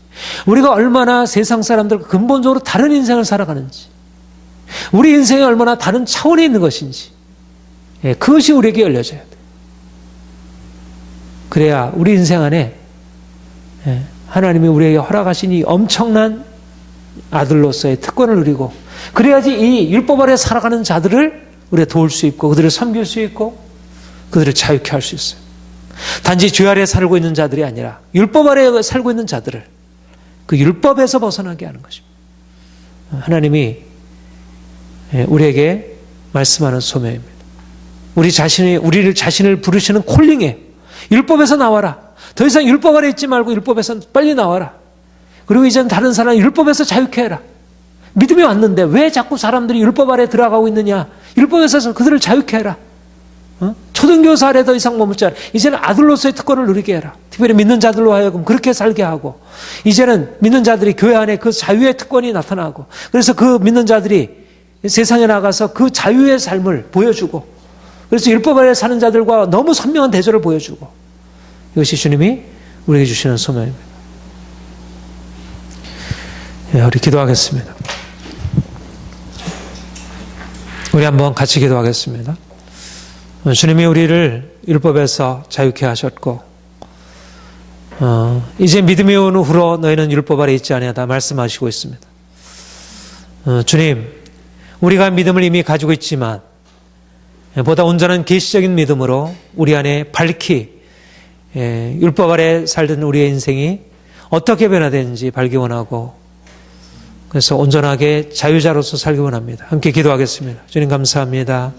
우리가 얼마나 세상 사람들과 근본적으로 다른 인생을 살아가는지, 우리 인생이 얼마나 다른 차원에 있는 것인지, 예, 그것이 우리에게 열려져야 돼요. 그래야 우리 인생 안에 하나님이 우리에게 허락하신 이 엄청난 아들로서의 특권을 누리고, 그래야지 이 율법 아래 살아가는 자들을 우리가 도울 수 있고 그들을 섬길 수 있고 그들을 자유케 할 수 있어요. 단지 죄 아래 살고 있는 자들이 아니라 율법 아래 살고 있는 자들을 그 율법에서 벗어나게 하는 것입니다. 하나님이 우리에게 말씀하는 소명입니다. 우리를 자신을 부르시는 콜링에 율법에서 나와라. 더 이상 율법 아래 있지 말고 율법에서 빨리 나와라. 그리고 이제는 다른 사람 율법에서 자유케 해라. 믿음이 왔는데 왜 자꾸 사람들이 율법 아래 들어가고 있느냐? 율법에서 그들을 자유케 해라. 초등교사 아래 더 이상 머물지 않아. 이제는 아들로서의 특권을 누리게 해라. 특별히 믿는 자들로 하여금 그렇게 살게 하고, 이제는 믿는 자들이 교회 안에 그 자유의 특권이 나타나고, 그래서 그 믿는 자들이 세상에 나가서 그 자유의 삶을 보여주고, 그래서 율법 아래 사는 자들과 너무 선명한 대조를 보여주고, 이것이 주님이 우리에게 주시는 소명입니다. 네, 우리 기도하겠습니다. 우리 한번 같이 기도하겠습니다. 주님이 우리를 율법에서 자유케 하셨고, 이제 믿음이 온 후로 너희는 율법 아래 있지 아니하다 말씀하시고 있습니다. 주님, 우리가 믿음을 이미 가지고 있지만 보다 온전한 계시적인 믿음으로 우리 안에 밝히 율법 아래 살던 우리의 인생이 어떻게 변화되는지 발견하고, 그래서 온전하게 자유자로서 살기 원합니다. 함께 기도하겠습니다. 주님 감사합니다.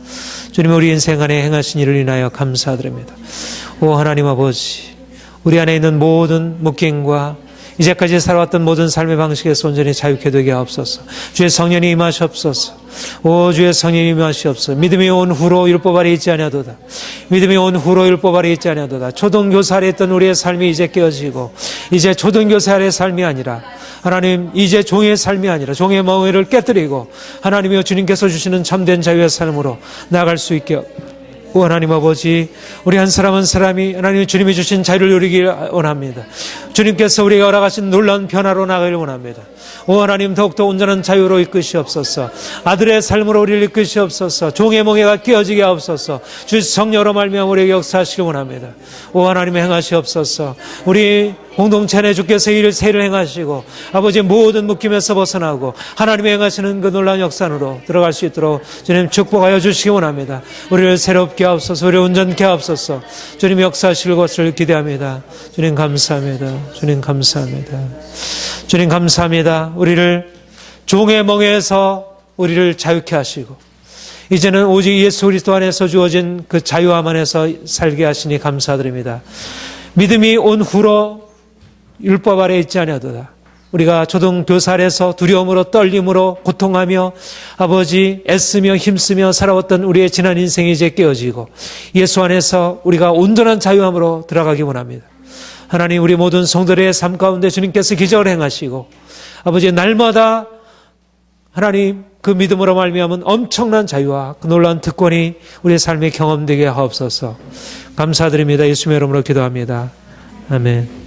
주님 우리 인생 안에 행하신 일을 인하여 감사드립니다. 오 하나님 아버지, 우리 안에 있는 모든 묶임과 이제까지 살아왔던 모든 삶의 방식에서 온전히 자유케 되게 하옵소서. 주의 성령이 임하시옵소서. 오 주의 성령이 임하시옵소서. 믿음이 온 후로 율법 아래 있지 아니하도다. 믿음이 온 후로 율법 아래 있지 아니하도다. 초등교사 아래 있던 우리의 삶이 이제 깨어지고 이제 초등교사 아래의 삶이 아니라 하나님 이제 종의 삶이 아니라 종의 멍에를 깨뜨리고 하나님이여 주님께서 주시는 참된 자유의 삶으로 나아갈 수 있게 오 하나님 아버지, 우리 한 사람 한 사람이 하나님 주님이 주신 자유를 누리길 원합니다. 주님께서 우리에게 허락하신 놀라운 변화로 나가길 원합니다. 오 하나님 더욱더 온전한 자유로 이끄시옵소서. 아들의 삶으로 우리를 이끄시옵소서. 종의 멍에가 깨어지게 하옵소서. 주 성령으로 말미암아 우리에게 역사하시길 원합니다. 오 하나님 행하시옵소서. 우리 공동체 안에 주께서 이 세를 행하시고 아버지의 모든 묶임에서 벗어나고 하나님의 행하시는 그 놀라운 역산으로 들어갈 수 있도록 주님 축복하여 주시기 원합니다. 우리를 새롭게 하옵소서. 우리를 온전케 하옵소서. 주님 역사하실 것을 기대합니다. 주님 감사합니다. 주님 감사합니다. 주님 감사합니다. 우리를 종의 멍에서 우리를 자유케 하시고 이제는 오직 예수 그리스도 안에서 주어진 그 자유함 안에서 살게 하시니 감사드립니다. 믿음이 온 후로 율법 아래 있지 아니하도다. 우리가 초등교사 아래서 두려움으로 떨림으로 고통하며 아버지 애쓰며 힘쓰며 살아왔던 우리의 지난 인생이 이제 깨어지고 예수 안에서 우리가 온전한 자유함으로 들어가기 원합니다. 하나님 우리 모든 성도들의 삶 가운데 주님께서 기적을 행하시고 아버지 날마다 하나님 그 믿음으로 말미암은 엄청난 자유와 그 놀라운 특권이 우리의 삶에 경험되게 하옵소서. 감사드립니다. 예수님의 이름으로 기도합니다. 아멘.